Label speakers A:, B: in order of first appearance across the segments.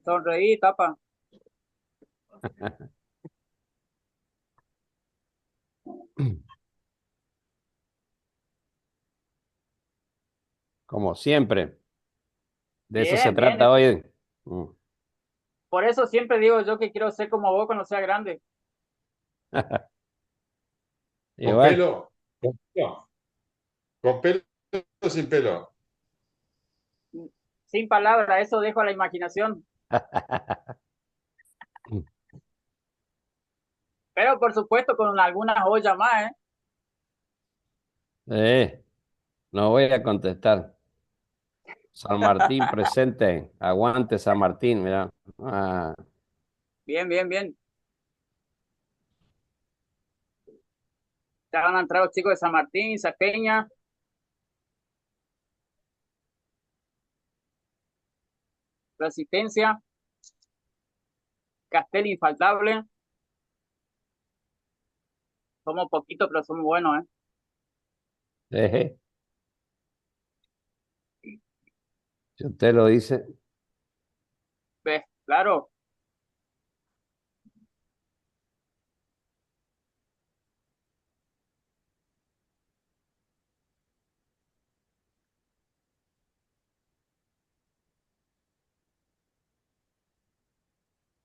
A: Sonreí, tapa.
B: Como siempre, de eso se
A: Bien, bien.
B: trata hoy. Mm.
A: Por eso siempre digo yo que quiero ser como vos cuando sea grande.
B: Y
C: ¿Con
B: bueno,
C: pelo? ¿Con pelo? ¿Con pelo o sin pelo?
A: Sin palabras, eso dejo a la imaginación. Pero por supuesto con algunas joyas más, ¿eh?
B: eh, no voy a contestar. San Martín presente, aguante San Martín, mira. Ah,
A: Bien, bien, bien. Ya van a entrar los chicos de San Martín, Sapeña, Resistencia, Castel infaltable. Somos poquitos, pero somos buenos, ¿eh?
B: eh, si usted lo dice.
A: ¿Ves? Claro.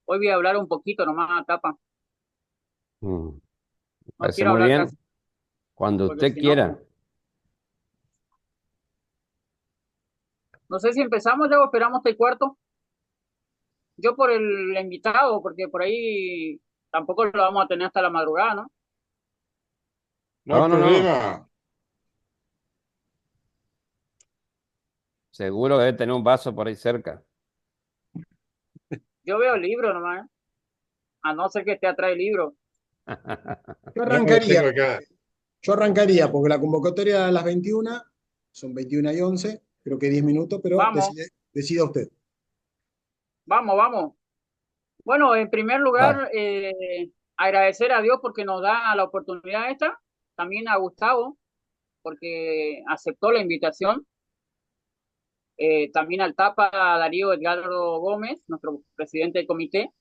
A: Hoy voy a hablar un poquito nomás, tapa.
B: Mm,
A: No
B: parece
A: quiero
B: muy
A: hablar
B: bien.
A: casi,
B: Cuando
A: porque
B: usted
A: si no,
B: quiera.
A: no sé si empezamos ya o esperamos hasta el cuarto. Yo por el invitado, porque por ahí tampoco lo vamos a tener hasta la madrugada, ¿no?
C: No hay
B: No, no, no.
C: problema.
B: Seguro debe tener un vaso por ahí cerca.
A: Yo veo libros nomás, ¿eh? A no ser que esté atrás del libro.
D: Yo
C: No, lo
D: arrancaría,
C: tengo acá.
D: yo arrancaría, porque la convocatoria a las 21, son 21:11, creo que 10 minutos, pero
A: Vamos,
D: decida usted.
A: vamos, vamos. Bueno, en primer
B: Dale.
A: lugar, agradecer a Dios porque nos da la oportunidad esta. También a Gustavo porque aceptó la invitación. También al Tapa Darío Edgardo Gómez, nuestro presidente del comité,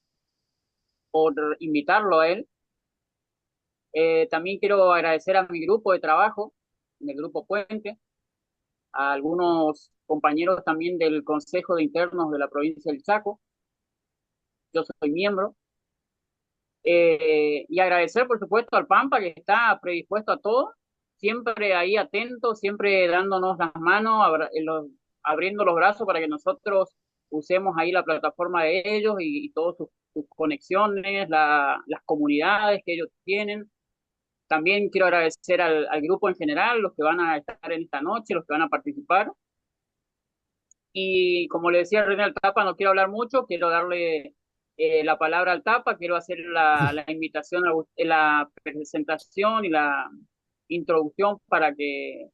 A: por invitarlo a él. También quiero agradecer a mi grupo de trabajo, en el grupo Puente, a algunos compañeros también del Consejo de Internos de la provincia del Chaco. Yo soy miembro. Y agradecer, por supuesto, al Pampa que está predispuesto a todo, siempre ahí atento, siempre dándonos las manos, abriendo los brazos para que nosotros usemos ahí la plataforma de ellos y todas sus conexiones, las comunidades que ellos tienen. También quiero agradecer al grupo en general, los que van a estar en esta noche, los que van a participar. Y como le decía René al Tapa, no quiero hablar mucho, quiero darle la palabra al Tapa, quiero hacer la invitación, la presentación y la introducción para que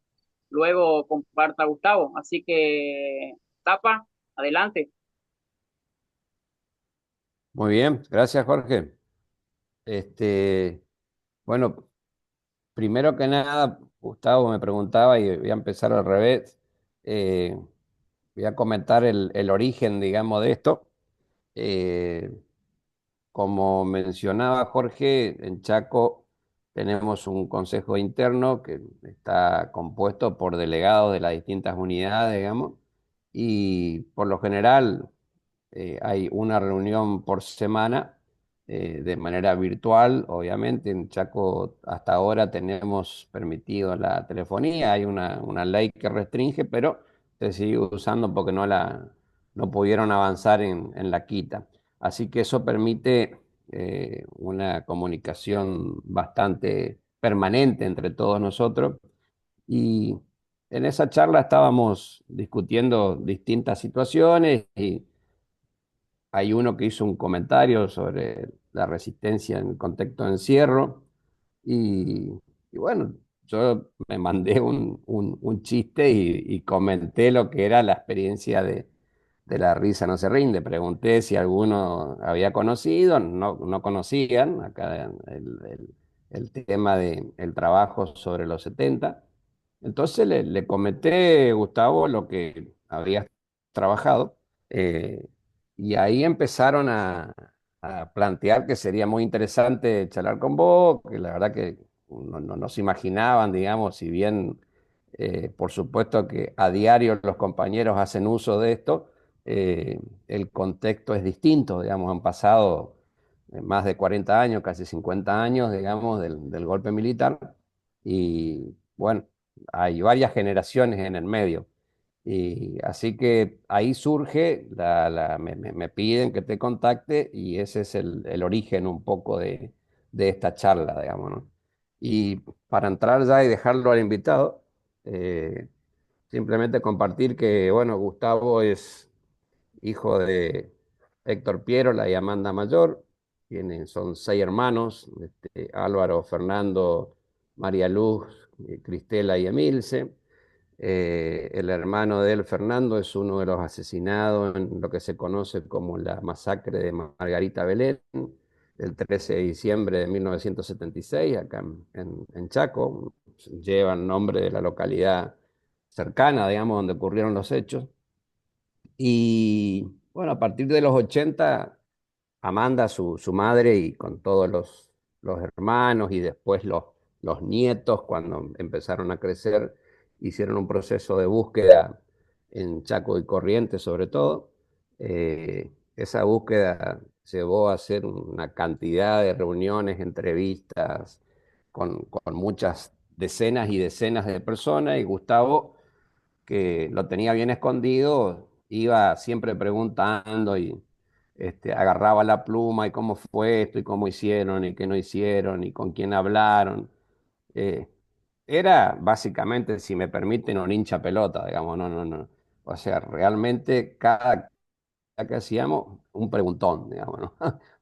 A: luego comparta Gustavo. Así que, Tapa, adelante.
B: Muy bien, gracias Jorge. Este, bueno, primero que nada, Gustavo me preguntaba y voy a empezar al revés. Eh, Voy a comentar el origen, digamos, de esto. Eh, Como mencionaba Jorge, en Chaco tenemos un consejo interno que está compuesto por delegados de las distintas unidades, digamos, y por lo general hay una reunión por semana de manera virtual, obviamente. En Chaco hasta ahora tenemos permitido la telefonía, hay una ley que restringe, pero se sigue usando porque no pudieron avanzar en la quita. Así que eso permite una comunicación bastante permanente entre todos nosotros. Y en esa charla estábamos discutiendo distintas situaciones y hay uno que hizo un comentario sobre la resistencia en el contexto de encierro y bueno, yo me mandé un chiste y comenté lo que era la experiencia de la risa no se rinde. Pregunté si alguno había conocido, no conocían acá el tema del trabajo sobre los 70 Entonces le comenté, Gustavo, lo que había trabajado, eh, y ahí empezaron a plantear que sería muy interesante charlar con vos, que la verdad que no se imaginaban, digamos, si bien por supuesto que a diario los compañeros hacen uso de esto, el contexto es distinto, digamos, han pasado más de 40 años, casi 50 años, digamos, del golpe militar, y bueno, hay varias generaciones en el medio. Y así que ahí surge, me piden que te contacte y ese es el origen un poco de esta charla, digamos, ¿no? Y para entrar ya y dejarlo al invitado, eh, simplemente compartir que, bueno, Gustavo es hijo de Héctor Pierola y Amanda Mayor, son 6 hermanos, Álvaro, Fernando, María Luz, Cristela y Emilce. El hermano de él, Fernando, es uno de los asesinados en lo que se conoce como la masacre de Margarita Belén, el 13 de diciembre de 1976, acá en Chaco. Lleva el nombre de la localidad cercana, digamos, donde ocurrieron los hechos. Y bueno, a partir de los 80 Amanda, su madre, y con todos los hermanos y después los nietos, cuando empezaron a crecer, hicieron un proceso de búsqueda en Chaco y Corrientes sobre todo. Esa búsqueda llevó a hacer una cantidad de reuniones, entrevistas con muchas decenas y decenas de personas, y Gustavo, que lo tenía bien escondido, iba siempre preguntando y agarraba la pluma y cómo fue esto y cómo hicieron y qué no hicieron y con quién hablaron. Eh, Era básicamente, si me permiten, un hincha pelota, digamos, no. O sea, realmente cada que hacíamos un preguntón, digamos, ¿no?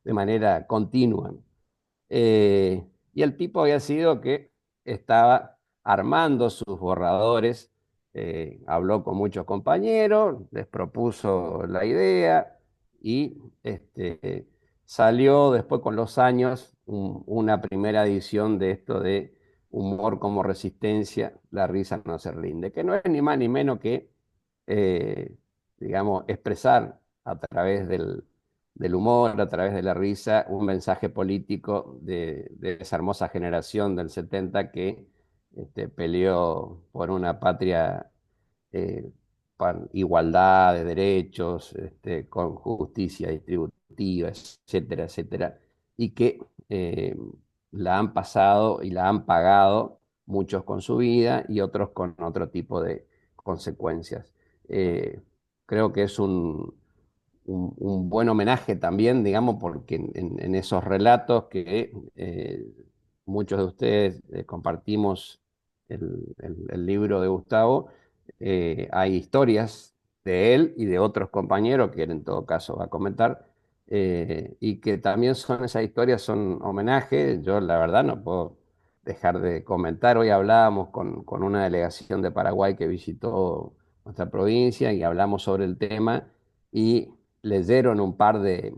B: De manera continua. Y el tipo había sido que estaba armando sus borradores, habló con muchos compañeros, les propuso la idea y salió después con los años una primera edición de esto de Humor como resistencia, la risa no se rinde, que no es ni más ni menos que, eh, digamos, expresar a través del humor, a través de la risa, un mensaje político de esa hermosa generación del 70 que peleó por una patria, con igualdad de derechos, con justicia distributiva, etcétera, etcétera, y que la han pasado y la han pagado muchos con su vida y otros con otro tipo de consecuencias. Eh, Creo que es un buen homenaje también, digamos, porque en esos relatos que muchos de ustedes compartimos el libro de Gustavo, hay historias de él y de otros compañeros que él en todo caso va a comentar, y que también son esas historias, son homenajes. Yo la verdad no puedo dejar de comentar. Hoy hablábamos con una delegación de Paraguay que visitó nuestra provincia y hablamos sobre el tema y leyeron un par de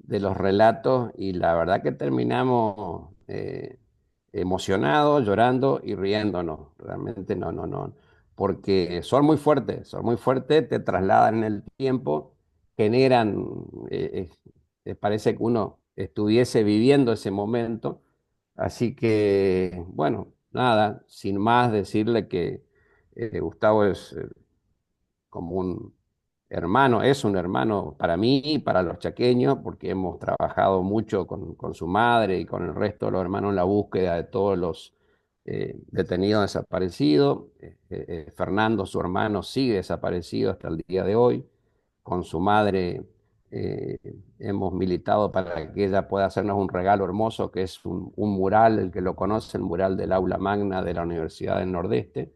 B: los relatos y la verdad que terminamos emocionados, llorando y riéndonos. Realmente no, porque son muy fuertes, te trasladan en el tiempo, generan, parece que uno estuviese viviendo ese momento. Así que, bueno, nada, sin más decirle que Gustavo es como un hermano, es un hermano para mí y para los chaqueños, porque hemos trabajado mucho con su madre y con el resto de los hermanos en la búsqueda de todos los detenidos desaparecidos. Fernando, su hermano, sigue desaparecido hasta el día de hoy. Con su madre eh, hemos militado para que ella pueda hacernos un regalo hermoso, que es un mural, el que lo conoce, el mural del aula magna de la Universidad del Nordeste,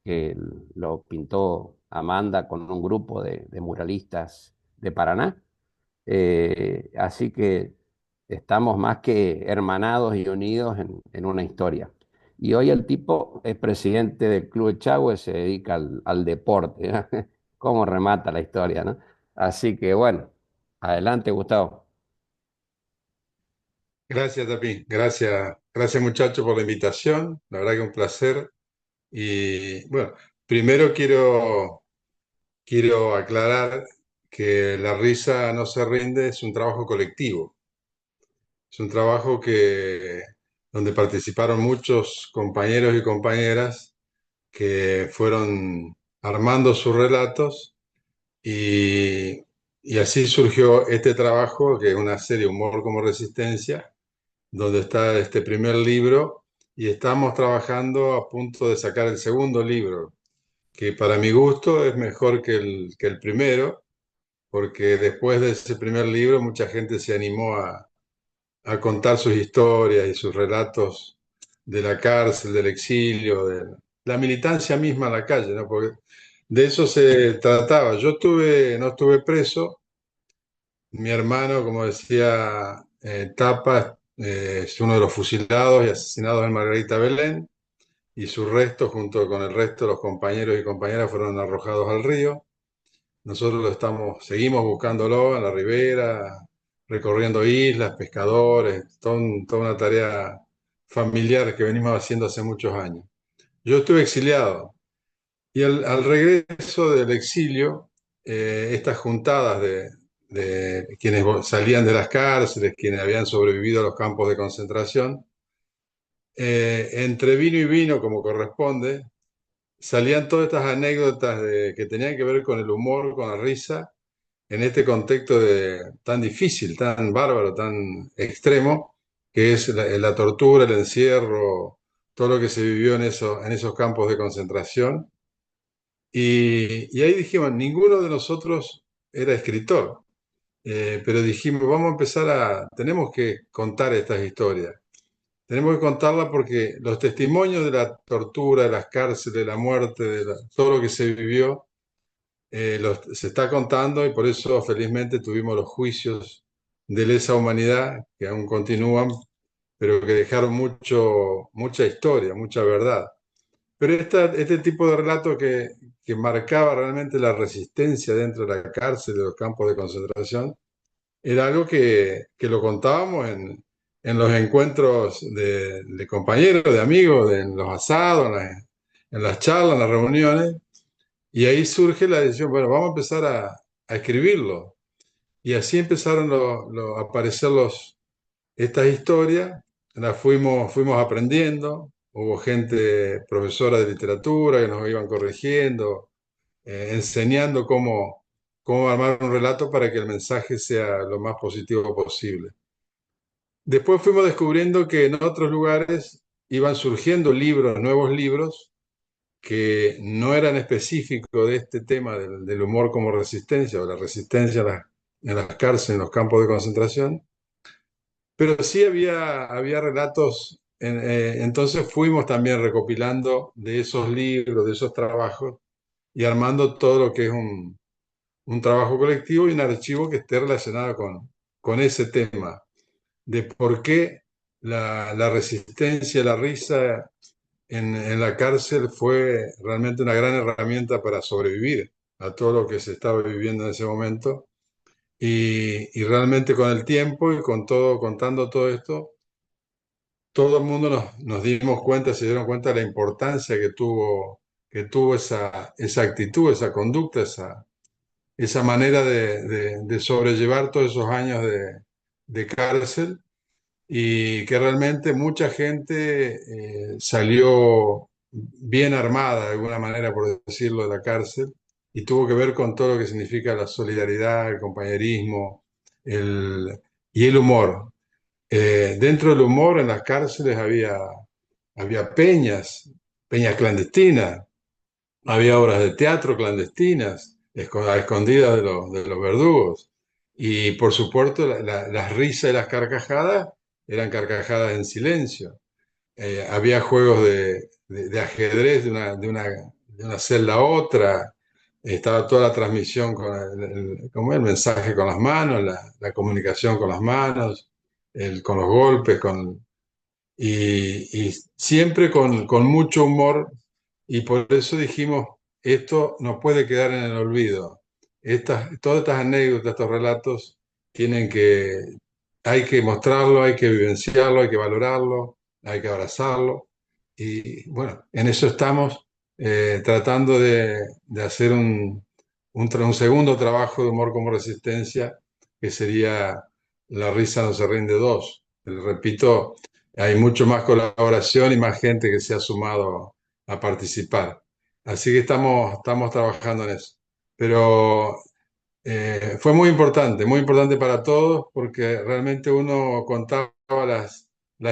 B: que lo pintó Amanda con un grupo de muralistas de Paraná. Así que estamos más que hermanados y unidos en una historia. Y hoy el tipo es presidente del Club Echagüe, se dedica al deporte, ¿no? Cómo remata la historia, ¿no? Así que bueno, adelante, Gustavo.
C: Gracias, Tapi. Gracias, gracias muchachos por la invitación. La verdad que un placer Y bueno, primero quiero aclarar que La risa no se rinde es un trabajo colectivo. Es un trabajo donde participaron muchos compañeros y compañeras que fueron armando sus relatos y, y así surgió este trabajo, que es una serie Humor como Resistencia, donde está este primer libro y estamos trabajando a punto de sacar el segundo libro, que para mi gusto es mejor que el primero, porque después de ese primer libro mucha gente se animó a contar sus historias y sus relatos de la cárcel, del exilio, de la militancia misma en la calle, ¿no? Porque de eso se trataba. No estuve preso. Mi hermano, como decía Tapa, es uno de los fusilados y asesinados en Margarita Belén, y sus restos, junto con el resto de los compañeros y compañeras, fueron arrojados al río. Nosotros seguimos buscándolo en la ribera, recorriendo islas, pescadores, toda una tarea familiar que venimos haciendo hace muchos años. Yo estuve exiliado y al regreso del exilio, estas juntadas de quienes salían de las cárceles, quienes habían sobrevivido a los campos de concentración, entre vino y vino, como corresponde, salían todas estas anécdotas que tenían que ver con el humor, con la risa, en este contexto tan difícil, tan bárbaro, tan extremo, que es la tortura, el encierro, todo lo que se vivió en esos campos de concentración. Y ahí dijimos, ninguno de nosotros era escritor, pero dijimos, vamos a tenemos que contar estas historias. Tenemos que contarlas porque los testimonios de la tortura, de las cárceles, de la muerte, todo lo que se vivió, se está contando, y por eso felizmente tuvimos los juicios de lesa humanidad que aún continúan, pero que dejaron mucha historia, mucha verdad. Pero este tipo de relato que marcaba realmente la resistencia dentro de la cárcel, de los campos de concentración, era algo que lo contábamos en los encuentros de compañeros, de amigos, en los asados, en las charlas, en las reuniones. Y ahí surge la decisión, bueno, vamos a empezar a escribirlo. Y así empezaron a aparecer estas historias, fuimos aprendiendo, hubo gente, profesora de literatura, que nos iban corrigiendo, enseñando cómo armar un relato para que el mensaje sea lo más positivo posible. Después fuimos descubriendo que en otros lugares iban surgiendo nuevos libros, que no eran específicos de este tema del humor como resistencia o la resistencia en las cárceles, en los campos de concentración, pero sí había relatos. Entonces fuimos también recopilando de esos libros, de esos trabajos, y armando todo lo que es un trabajo colectivo y un archivo que esté relacionado con ese tema, de por qué la resistencia, la risa en la cárcel fue realmente una gran herramienta para sobrevivir a todo lo que se estaba viviendo en ese momento. Y realmente con el tiempo y contando todo esto, todo el mundo nos dimos cuenta, se dieron cuenta de la importancia que tuvo esa actitud, esa conducta, esa manera de sobrellevar todos esos años de cárcel, y que realmente mucha gente salió bien armada, de alguna manera, por decirlo, de la cárcel, y tuvo que ver con todo lo que significa la solidaridad, el compañerismo y el humor. Dentro del humor, en las cárceles había peñas clandestinas, había obras de teatro clandestinas, a escondidas de los verdugos. Y por supuesto, las risas y las carcajadas eran carcajadas en silencio. Había juegos de ajedrez de una celda a otra. Estaba toda la transmisión como el mensaje con las manos, la comunicación con las manos, con los golpes, y siempre con mucho humor. Y por eso dijimos, esto no puede quedar en el olvido. Todas estas anécdotas, estos relatos, hay que mostrarlo, hay que vivenciarlo, hay que valorarlo, hay que abrazarlo. y bueno, en eso estamos tratando de hacer un segundo trabajo de humor como resistencia, que sería La risa no se rinde dos. Repito, hay mucho más colaboración y más gente que se ha sumado a participar. Así que estamos trabajando en eso. Pero fue muy importante para todos, porque realmente uno contaba las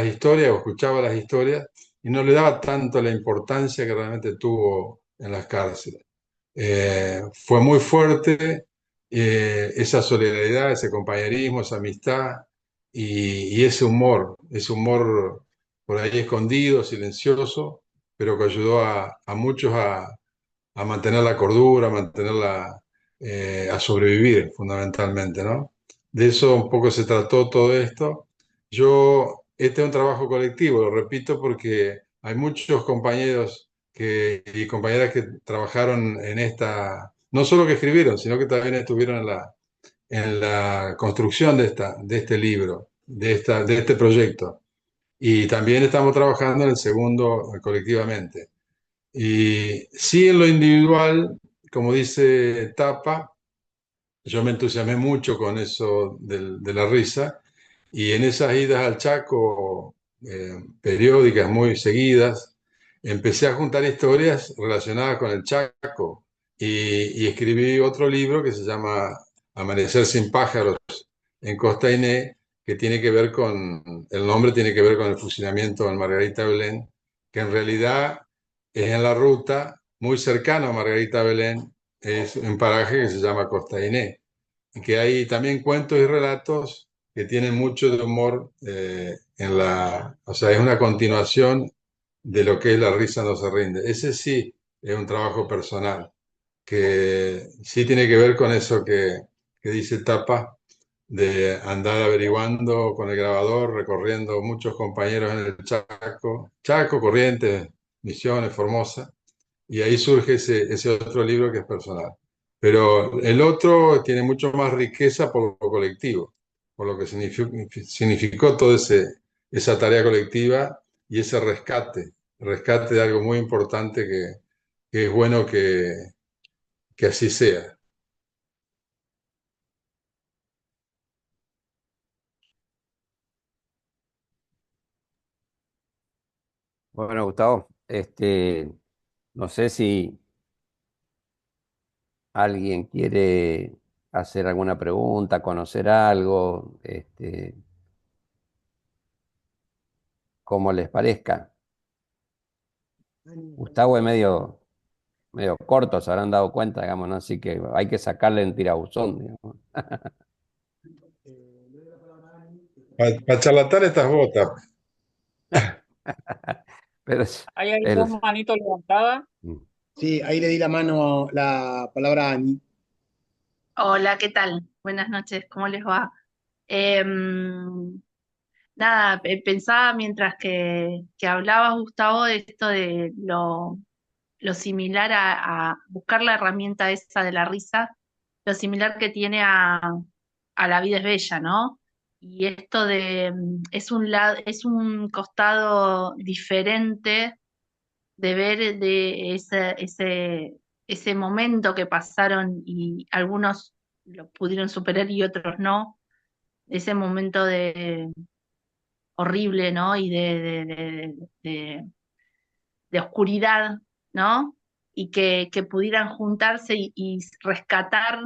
C: historias o escuchaba las historias y no le daba tanto la importancia que realmente tuvo en las cárceles. Fue muy fuerte esa solidaridad, ese compañerismo, esa amistad y ese humor por ahí escondido, silencioso, pero que ayudó a muchos a mantener la cordura, a sobrevivir fundamentalmente, ¿no? De eso un poco se trató todo esto. Este es un trabajo colectivo, lo repito, porque hay muchos compañeros y compañeras que trabajaron en esta, no solo que escribieron, sino que también estuvieron en la construcción de este libro, de este proyecto. Y también estamos trabajando en el segundo colectivamente. Y sí, en lo individual, como dice Tapa, yo me entusiasmé mucho con eso de la risa y en esas idas al Chaco, periódicas muy seguidas, empecé a juntar historias relacionadas con el Chaco y escribí otro libro que se llama Amanecer sin pájaros en Costa Iné, que tiene que ver el nombre tiene que ver con el fusilamiento en Margarita Belén, que en realidad es en la ruta muy cercano a Margarita Belén, es un paraje que se llama Costa Iné, y que hay también cuentos y relatos que tienen mucho de humor o sea, es una continuación de lo que es La risa no se rinde. Ese sí es un trabajo personal, que sí tiene que ver con eso que dice Tapa, de andar averiguando con el grabador, recorriendo muchos compañeros en el Chaco, Corrientes, Misiones, Formosa, y ahí surge ese otro libro que es personal. Pero el otro tiene mucho más riqueza por lo colectivo, por lo que significó toda esa tarea colectiva y ese rescate de algo muy importante que es bueno que así sea.
B: Bueno, Gustavo, no sé si alguien quiere hacer alguna pregunta, conocer algo, como les parezca. Gustavo es medio corto, se habrán dado cuenta, digamos, ¿no? Así que hay que sacarle en tirabuzón, digamos.
C: Para charlatar estas botas.
B: Pero
A: Hay ahí
B: el,
A: dos manitos levantadas.
D: Sí, ahí le di la palabra a Ani.
E: Hola, ¿qué tal? Buenas noches, ¿cómo les va? Nada, pensaba mientras que hablabas, Gustavo, de esto de lo similar a buscar la herramienta esa de la risa, lo similar que tiene a La vida es bella, ¿no? Y esto de, es un lado, es un costado diferente de ver de ese momento que pasaron y algunos lo pudieron superar y otros no, ese momento de horrible, ¿no? Y de oscuridad, ¿no? Y que pudieran juntarse y rescatar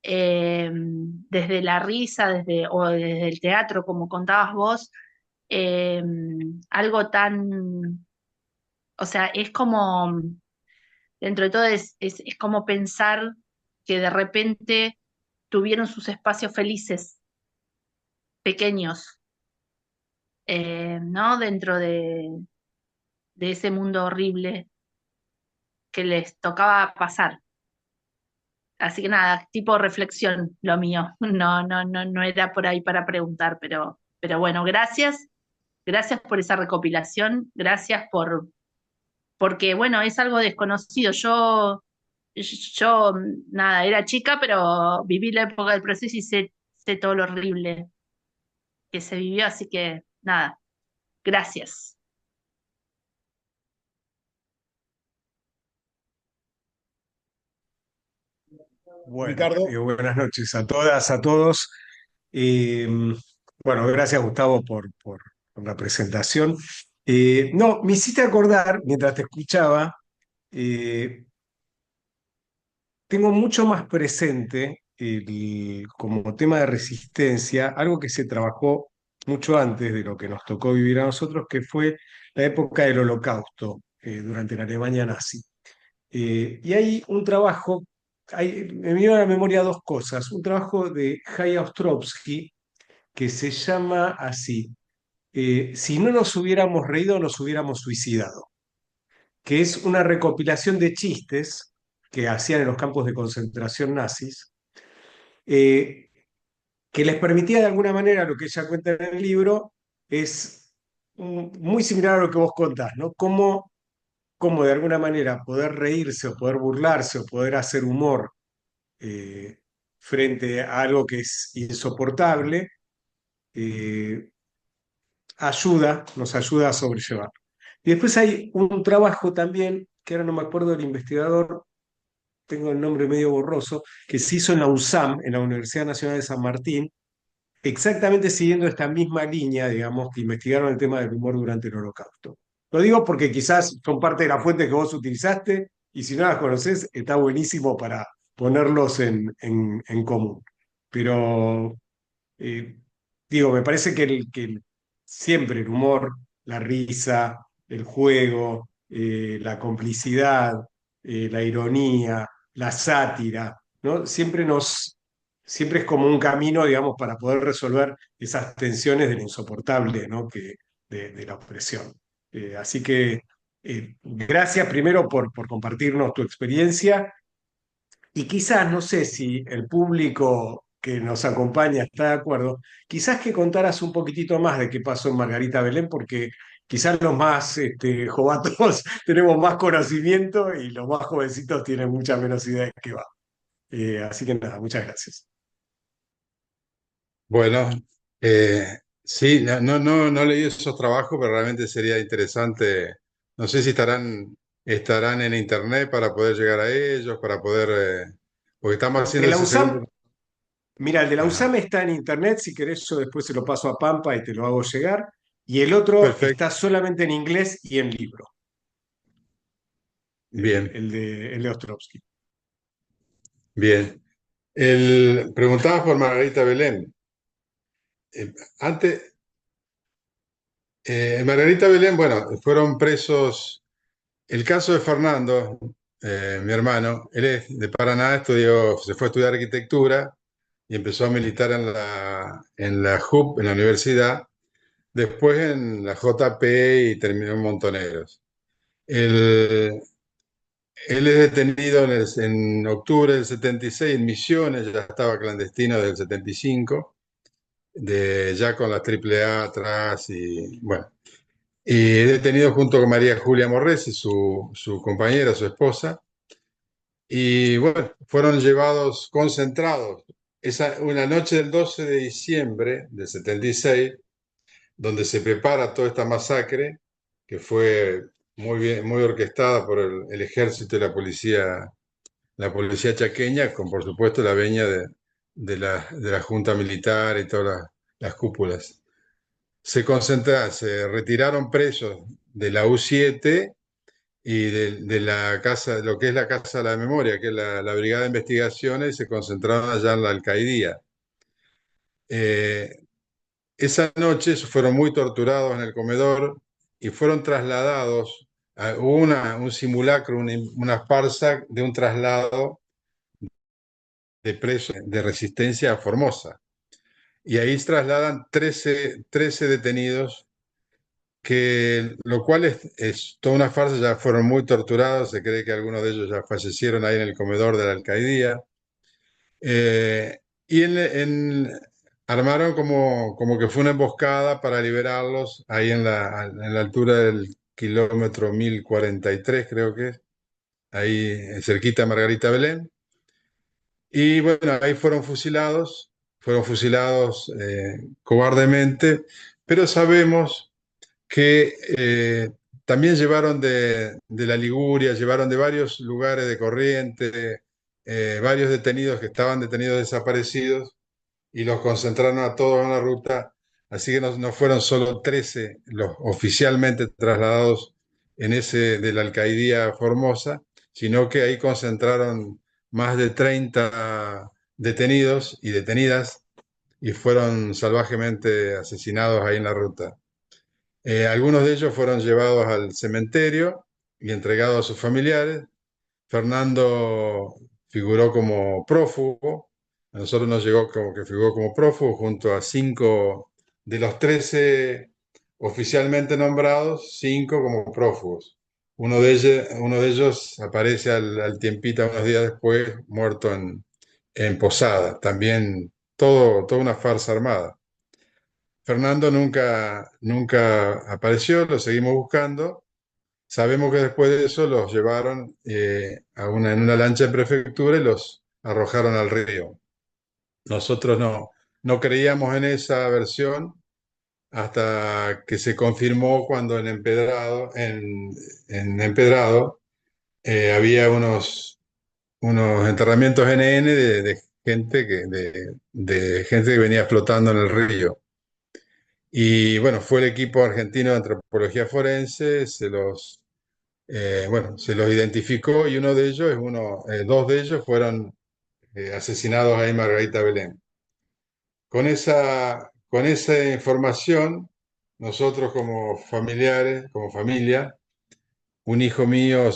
E: desde la risa, o desde el teatro, como contabas vos, eh, algo tan, o sea, es como dentro de todo es como pensar que de repente tuvieron sus espacios felices, pequeños, ¿no? Dentro de ese mundo horrible que les tocaba pasar. Así que nada, tipo reflexión lo mío. No era por ahí para preguntar, pero bueno, gracias. Gracias por esa recopilación. Gracias porque bueno, es algo desconocido. Yo, nada, era chica, pero viví la época del proceso y sé todo lo horrible que se vivió, así que nada, gracias.
F: Bueno,
D: Ricardo.
F: buenas noches a todas, a todos. Eh, bueno, gracias Gustavo por la presentación. No, me hiciste acordar, mientras te escuchaba, eh, tengo mucho más presente como tema de resistencia, algo que se trabajó mucho antes de lo que nos tocó vivir a nosotros, que fue la época del Holocausto, durante la Alemania nazi. Y hay un trabajo, me viene a la memoria dos cosas. Un trabajo de Jaya Ostrovsky que se llama así, Si no nos hubiéramos reído, nos hubiéramos suicidado, que es una recopilación de chistes que hacían en los campos de concentración nazis, eh, que les permitía de alguna manera, lo que ella cuenta en el libro, es muy similar a lo que vos contás, ¿no? Cómo de alguna manera poder reírse o poder burlarse o poder hacer humor eh, frente a algo que es insoportable, eh, nos ayuda a sobrellevar. Y después hay un trabajo también, que ahora no me acuerdo del investigador, tengo el nombre medio borroso, que se hizo en la UNSAM, en la Universidad Nacional de San Martín, exactamente siguiendo esta misma línea, digamos, que investigaron el tema del humor durante el Holocausto. Lo digo porque quizás son parte de la fuente que vos utilizaste y si no las conocés, está buenísimo para ponerlos en común. Pero eh, digo, me parece siempre el humor, la risa, el juego, la complicidad, la ironía, la sátira, ¿no? Siempre es como un camino, digamos, para poder resolver esas tensiones de lo insoportable, ¿no? De la opresión. Así que gracias primero por compartirnos tu experiencia y quizás, no sé si el público que nos acompaña está de acuerdo, quizás que contaras un poquitito más de qué pasó en Margarita Belén, porque quizás los más jovatos tenemos más conocimiento y los más jovencitos tienen mucha menos idea de qué va. Así que nada, muchas gracias.
C: Bueno, sí, no leí esos trabajos, pero realmente sería interesante. No sé si estarán en internet para poder llegar a ellos, para poder, porque estamos
F: De
C: haciendo
F: la
C: ese
F: UNSAM,
C: segundo.
F: mira, el de la
C: Ajá,
F: UNSAM está en internet, si querés yo después se lo paso a Pampa y te lo hago llegar, y el otro
C: perfecto,
F: está solamente en inglés y en libro,
C: bien,
F: el de Ostrovsky.
C: bien. Preguntabas por Margarita Belén. Antes, Margarita Belén, bueno, fueron presos. El caso de Fernando, mi hermano, él es de Paraná, se fue a estudiar arquitectura y empezó a militar en la JUP, en la universidad, después en la JP y terminó en Montoneros. Él, él es detenido en octubre del 76 en Misiones, ya estaba clandestino desde el 75, ya con la AAA atrás y bueno. Y es detenido junto con María Julia Morresi, su compañera, su esposa. Y bueno, fueron llevados concentrados. Una noche del 12 de diciembre del 76, donde se prepara toda esta masacre, que fue muy bien, muy orquestada por el ejército y la policía chaqueña, con por supuesto la veña de la Junta Militar y todas las cúpulas. Se retiraron presos de la U7 y de la casa, lo que es la Casa de la Memoria, que es la Brigada de Investigaciones, se concentraron allá en la Alcaidía. Eh, esa noche fueron muy torturados en el comedor y fueron trasladados, hubo un simulacro, una farsa de un traslado de presos de resistencia a Formosa. Y ahí trasladan 13 detenidos lo cual es toda una farsa, ya fueron muy torturados, se cree que algunos de ellos ya fallecieron ahí en el comedor de la alcaidía, eh, y armaron como que fue una emboscada para liberarlos ahí en la altura del kilómetro 1043 creo que es, ahí cerquita de Margarita Belén, y bueno, ahí fueron fusilados cobardemente, pero sabemos que también llevaron de la Liguria, llevaron de varios lugares de Corrientes, varios detenidos que estaban detenidos desaparecidos y los concentraron a todos en la ruta. Así que no fueron solo 13 los oficialmente trasladados en ese de la Alcaidía Formosa, sino que ahí concentraron más de 30 detenidos y detenidas y fueron salvajemente asesinados ahí en la ruta. Algunos de ellos fueron llevados al cementerio y entregados a sus familiares. Fernando figuró como prófugo, a nosotros nos llegó como que figuró como prófugo junto a 5 de los 13 oficialmente nombrados, 5 como prófugos. Uno de ellos aparece al tiempito, unos días después, muerto en Posada. También toda una farsa armada. Fernando nunca apareció, lo seguimos buscando. Sabemos que después de eso los llevaron en una lancha de prefectura y los arrojaron al río. Nosotros no creíamos en esa versión hasta que se confirmó cuando en Empedrado había unos enterramientos NN de gente que venía flotando en el río. Y bueno, fue el equipo argentino de antropología forense, se los identificó y dos de ellos fueron asesinados ahí en Margarita Belén. Con esa información, nosotros como familiares, como familia, un hijo mío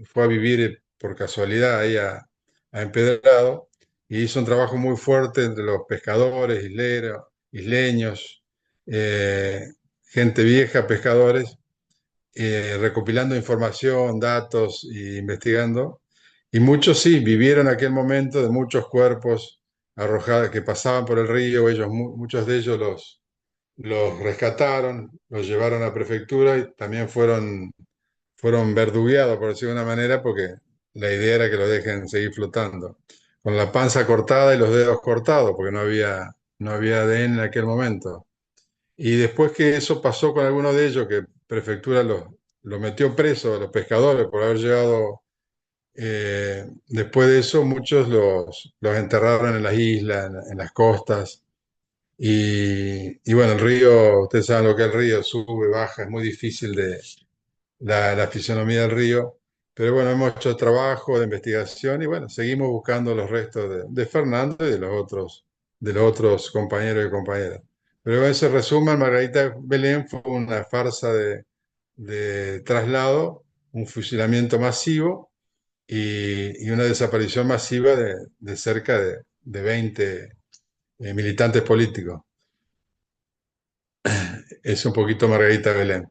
C: fue a vivir por casualidad ahí a Empedrado y hizo un trabajo muy fuerte entre los pescadores, isleños, eh, gente vieja, pescadores, recopilando información, datos e investigando. Y muchos sí, vivieron aquel momento de muchos cuerpos arrojados que pasaban por el río. Muchos de ellos los rescataron, los llevaron a prefectura y también fueron verdugueados, por decirlo de una manera, porque la idea era que los dejen seguir flotando. Con la panza cortada y los dedos cortados, porque no había ADN en aquel momento. Y después que eso pasó con algunos de ellos, que prefectura los metió presos a los pescadores por haber llegado, después de eso muchos los enterraron en las islas, en las costas. Y bueno, el río, ustedes saben lo que es el río, sube, baja, es muy difícil la fisonomía del río. Pero bueno, hemos hecho trabajo de investigación y bueno, seguimos buscando los restos de Fernando y de los otros compañeros y compañeras. Pero en ese resumen, Margarita Belén fue una farsa de traslado, un fusilamiento masivo y una desaparición masiva de cerca de 20 militantes políticos. Es un poquito Margarita Belén.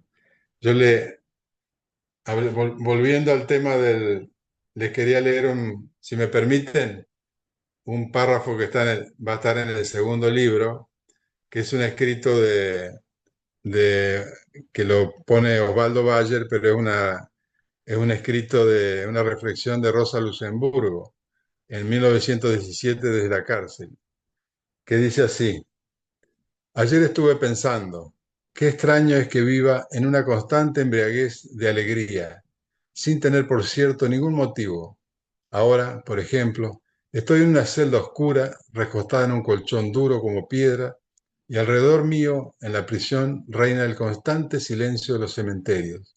C: Yo volviendo al tema les quería leer si me permiten, un párrafo que va a estar en el segundo libro, que es un escrito de- que lo pone Osvaldo Bayer, pero es un escrito de una reflexión de Rosa Luxemburgo en 1917 desde la cárcel, que dice así: ayer estuve pensando, qué extraño es que viva en una constante embriaguez de alegría, sin tener por cierto ningún motivo. Ahora, por ejemplo, estoy en una celda oscura, recostada en un colchón duro como piedra, y alrededor mío, en la prisión, reina el constante silencio de los cementerios.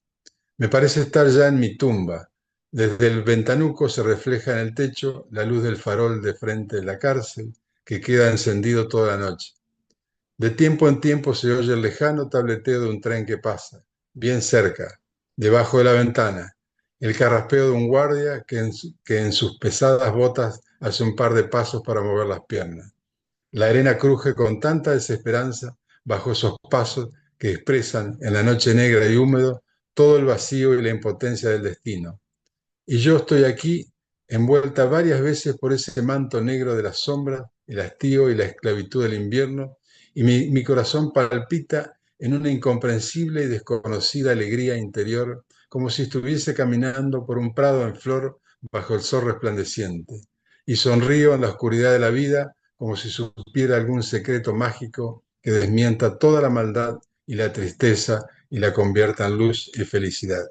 C: Me parece estar ya en mi tumba. Desde el ventanuco se refleja en el techo la luz del farol de frente de la cárcel, que queda encendido toda la noche. De tiempo en tiempo se oye el lejano tableteo de un tren que pasa, bien cerca, debajo de la ventana, el carraspeo de un guardia que en sus pesadas botas hace un par de pasos para mover las piernas. La arena cruje con tanta desesperanza bajo esos pasos que expresan en la noche negra y húmedo todo el vacío y la impotencia del destino. Y yo estoy aquí, envuelta varias veces por ese manto negro de las sombras, el hastío y la esclavitud del invierno, y mi corazón palpita en una incomprensible y desconocida alegría interior, como si estuviese caminando por un prado en flor bajo el sol resplandeciente. Y sonrío en la oscuridad de la vida, como si supiera algún secreto mágico que desmienta toda la maldad y la tristeza y la convierta en luz y felicidad.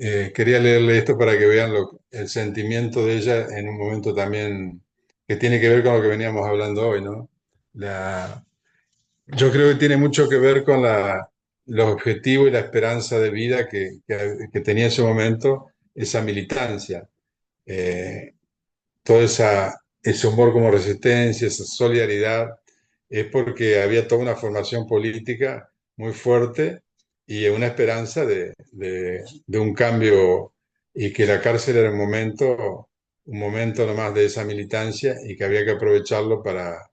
C: Quería leerle esto para que vean el sentimiento de ella en un momento también que tiene que ver con lo que veníamos hablando hoy, ¿no? La, yo creo que tiene mucho que ver con los objetivos y la esperanza de vida que tenía en ese momento esa militancia. Eh, todo ese humor como resistencia, esa solidaridad, es porque había toda una formación política muy fuerte y una esperanza de un cambio y que la cárcel era un momento nomás de esa militancia y que había que aprovecharlo para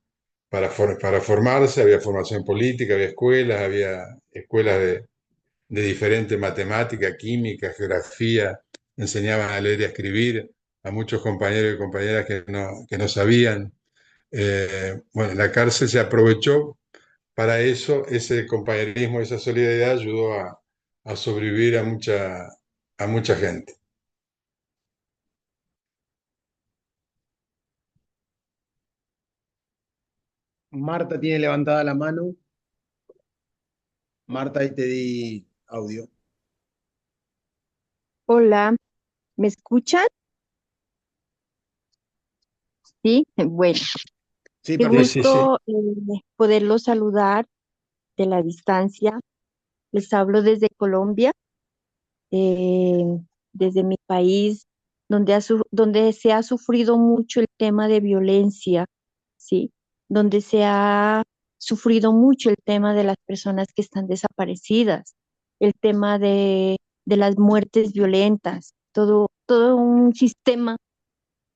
C: formarse. Había formación política, había escuelas de diferentes matemáticas, química, geografía, enseñaban a leer y a escribir a muchos compañeros y compañeras que no sabían. Bueno, la cárcel se aprovechó para eso, ese compañerismo, esa solidaridad ayudó a sobrevivir a mucha gente.
D: Marta tiene levantada la mano. Marta, ahí te di audio.
G: Hola, ¿me escuchan? Sí, bueno,
D: Sí,
G: qué
C: Sí, sí,
D: perfecto.
C: sí.
G: gusto poderlos saludar de la distancia. Les hablo desde Colombia, eh, desde mi país, donde se ha sufrido mucho el tema de violencia, ¿sí? Donde se ha sufrido mucho el tema de las personas que están desaparecidas, el tema de las muertes violentas, todo un sistema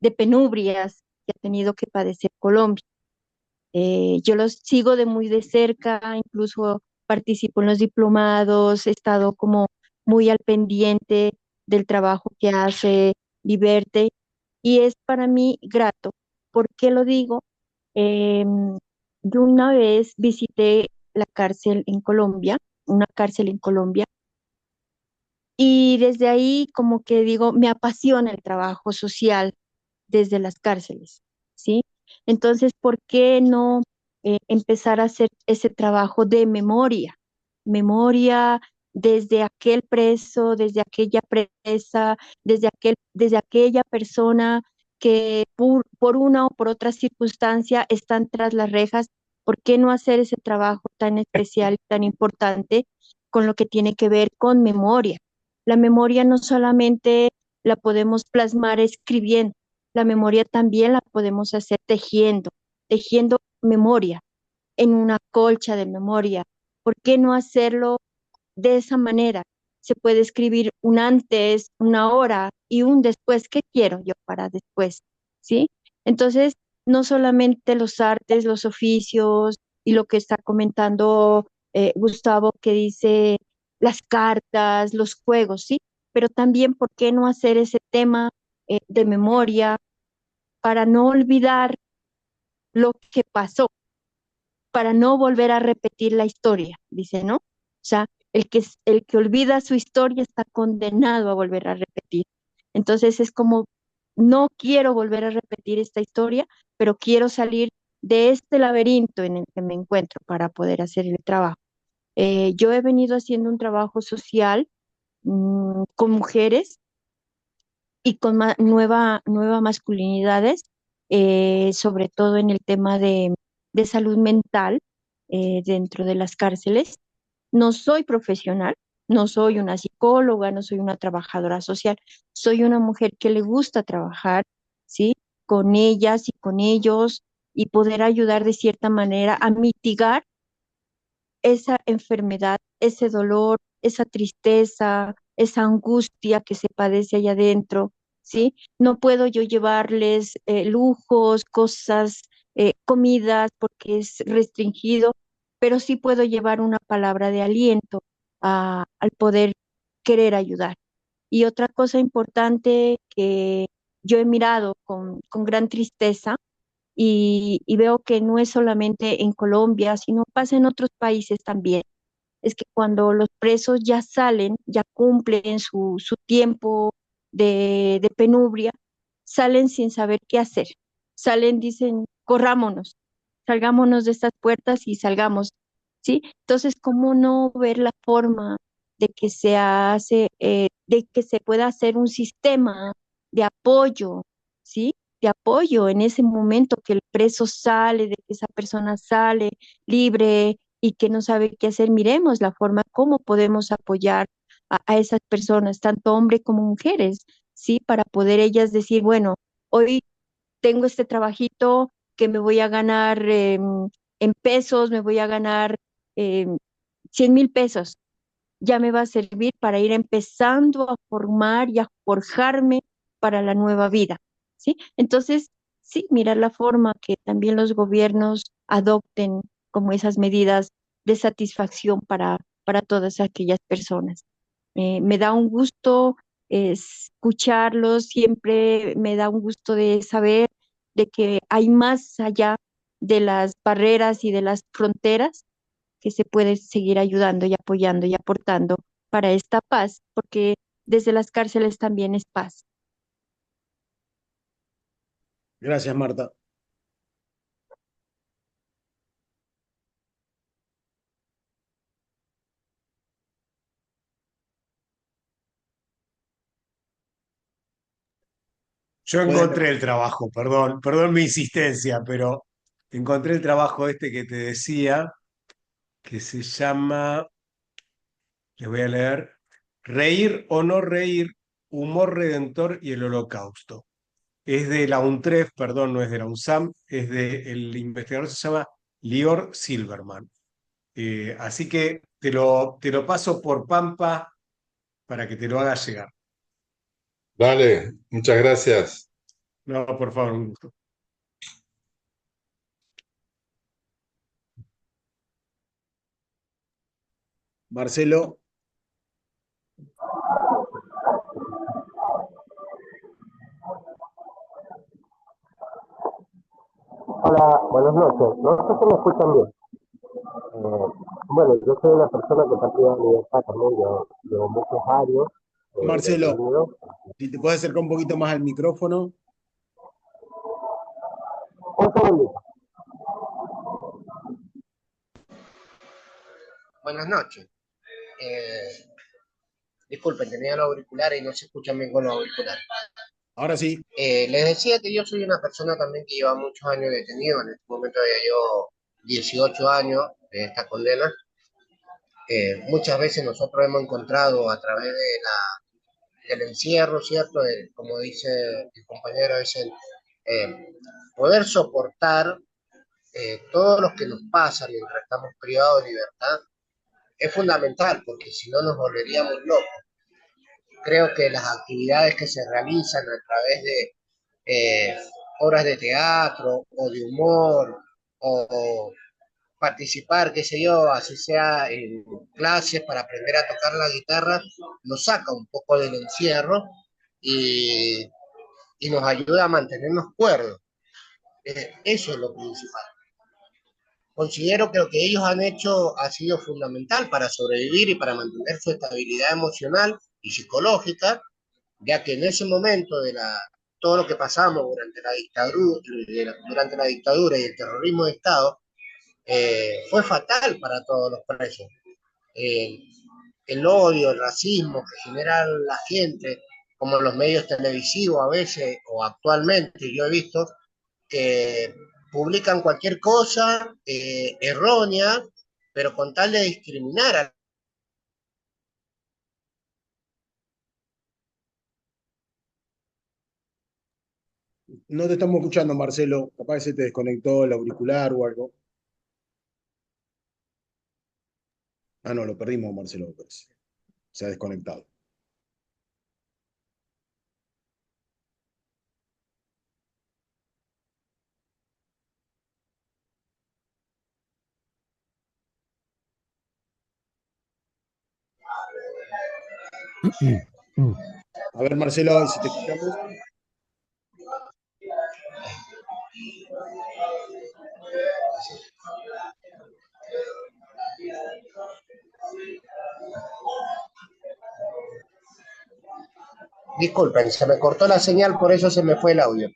G: de penurias que ha tenido que padecer Colombia. Yo los sigo de muy de cerca, incluso participo en los diplomados, he estado como muy al pendiente del trabajo que hace Liberte y es para mí grato. ¿Por qué lo digo? Yo una vez visité la cárcel en Colombia, una cárcel en Colombia, y desde ahí como que digo, me apasiona el trabajo social desde las cárceles, ¿sí? Entonces, ¿por qué no empezar a hacer ese trabajo de memoria? Memoria desde aquel preso, desde aquella presa, desde aquella persona que por una o por otra circunstancia están tras las rejas. ¿Por qué no hacer ese trabajo tan especial, tan importante con lo que tiene que ver con memoria? La memoria no solamente la podemos plasmar escribiendo, la memoria también la podemos hacer tejiendo memoria en una colcha de memoria. ¿Por qué no hacerlo de esa manera? Se puede escribir un antes, una hora y un después. ¿Qué quiero yo para después? ¿Sí? Entonces, no solamente los artes, los oficios y lo que está comentando Gustavo, que dice las cartas, los juegos, ¿sí? Pero también, ¿por qué no hacer ese tema de memoria para no olvidar lo que pasó, para no volver a repetir la historia, dice, ¿no? O sea, el que olvida su historia está condenado a volver a repetir. Entonces es como, no quiero volver a repetir esta historia, pero quiero salir de este laberinto en el que me encuentro para poder hacer el trabajo. Yo he venido haciendo un trabajo social con mujeres y con nueva masculinidades, sobre todo en el tema de salud mental dentro de las cárceles. No soy profesional, no soy una psicóloga, no soy una trabajadora social, soy una mujer que le gusta trabajar, ¿sí? Con ellas y con ellos y poder ayudar de cierta manera a mitigar esa enfermedad, ese dolor, esa tristeza, esa angustia que se padece allá adentro, ¿sí? No puedo yo llevarles lujos, cosas, comidas, porque es restringido, pero sí puedo llevar una palabra de aliento al poder querer ayudar. Y otra cosa importante que yo he mirado con gran tristeza y veo que no es solamente en Colombia, sino pasa en otros países también. Es que cuando los presos ya salen, ya cumplen su tiempo de penubria, salen sin saber qué hacer. Salen, dicen, corrámonos, salgámonos de estas puertas y salgamos, ¿sí? Entonces, ¿cómo no ver la forma de que se hace de que se pueda hacer un sistema de apoyo, ¿sí? De apoyo en ese momento que el preso sale, de que esa persona sale libre y que no sabe qué hacer. Miremos la forma como podemos apoyar a esas personas, tanto hombres como mujeres, ¿sí? Para poder ellas decir, bueno, hoy tengo este trabajito que me voy a ganar en pesos, me voy a ganar 100.000 pesos. Ya me va a servir para ir empezando a formar y a forjarme para la nueva vida, ¿sí? Entonces, sí, mirar la forma que también los gobiernos adopten como esas medidas de satisfacción para todas aquellas personas. Me da un gusto escucharlos, siempre me da un gusto de saber de que hay más allá de las barreras y de las fronteras que se puede seguir ayudando y apoyando y aportando para esta paz, porque desde las cárceles también es paz.
D: Gracias, Marta.
F: Yo
D: Pueden
F: encontré el trabajo, perdón mi insistencia, pero encontré el trabajo este que te decía, que se llama, les voy a leer, Reír o no reír, humor redentor y el holocausto. Es de la UNTREF, perdón, no es de la UNSAM, es de, el investigador se llama Lior Silverman. Así que te lo paso por Pampa para que te lo hagas llegar.
C: Dale, muchas gracias.
F: No, por favor, un gusto.
D: Marcelo,
H: Hola, buenas noches. No sé si me escuchan bien. Bueno, yo soy una persona que partida de libertad también. Yo llevo muchos años
D: Marcelo,
H: detenido.
D: si te puedes acercar un poquito más al micrófono.
H: Un segundito. Buenas noches. Disculpen, tenía los auriculares y no se escuchan bien con los auriculares.
D: Ahora sí,
H: Les decía que yo soy una persona también que lleva muchos años detenido. En este momento ya llevo 18 años de esta condena. Muchas veces nosotros hemos encontrado a través del encierro, ¿cierto? Como dice el compañero, poder soportar todo lo que nos pasa mientras estamos privados de libertad es fundamental, porque si no nos volveríamos locos. Creo que las actividades que se realizan a través de eh, obras de teatro o de humor o participar, qué sé yo, así sea en clases para aprender a tocar la guitarra, nos saca un poco del encierro y, y nos ayuda a mantenernos cuerdos. Eso es lo principal. Considero que lo que ellos han hecho ha sido fundamental para sobrevivir y para mantener su estabilidad emocional y psicológica, ya que en ese momento todo lo que pasamos durante la dictadura y el terrorismo de Estado fue fatal para todos los presos. Eh, el odio, el racismo que genera la gente, como los medios televisivos a veces o actualmente, yo he visto que publican cualquier cosa errónea, pero con tal de discriminar a...
D: no te estamos escuchando, Marcelo. Capaz que se te desconectó el auricular o algo. Ah, no, lo perdimos, Marcelo, me parece. Se ha desconectado. A ver, Marcelo, si te escuchamos.
H: Disculpen, se me cortó la señal, por eso se me fue el audio.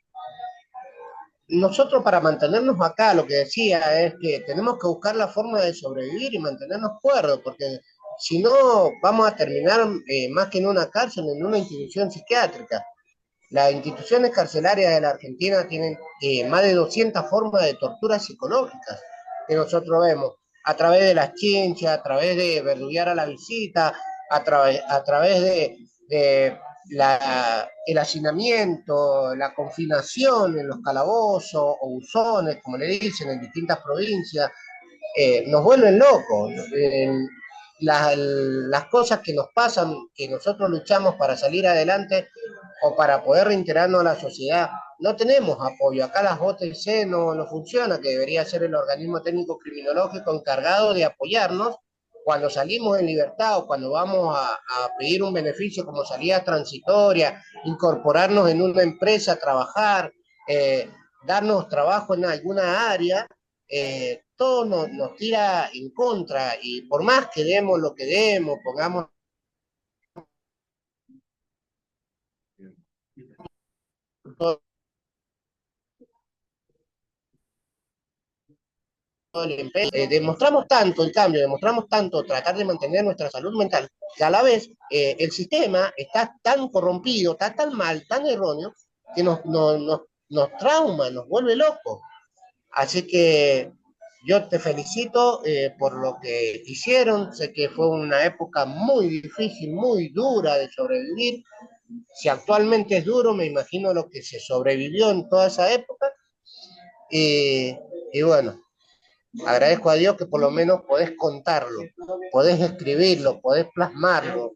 H: Nosotros para mantenernos acá, lo que decía es que tenemos que buscar la forma de sobrevivir y mantenernos cuerdos, porque si no vamos a terminar más que en una cárcel, en una institución psiquiátrica. Las instituciones carcelarias de la Argentina tienen más de 200 formas de torturas psicológicas que nosotros vemos, a través de las chinchas, a través de verduguear a la visita, a través de el hacinamiento, la confinación en los calabozos o buzones, como le dicen, en distintas provincias. Nos vuelven locos. Las cosas que nos pasan, que nosotros luchamos para salir adelante o para poder reintegrarnos a la sociedad, no tenemos apoyo. Acá las OTC no funciona, que debería ser el organismo técnico criminológico encargado de apoyarnos cuando salimos en libertad o cuando vamos a pedir un beneficio como salida transitoria, incorporarnos en una empresa, trabajar, darnos trabajo en alguna área. Todo nos tira en contra y por más que demos lo que demos, pongamos todo el empeño, demostramos tanto el cambio, demostramos tanto tratar de mantener nuestra salud mental, que a la vez el sistema está tan corrompido, está tan mal, tan erróneo, que nos trauma, nos vuelve locos. Así que yo te felicito por lo que hicieron. Sé que fue una época muy difícil, muy dura de sobrevivir. Si actualmente es duro, me imagino lo que se sobrevivió en toda esa época. Y bueno, agradezco a Dios que por lo menos podés contarlo, podés escribirlo, podés plasmarlo,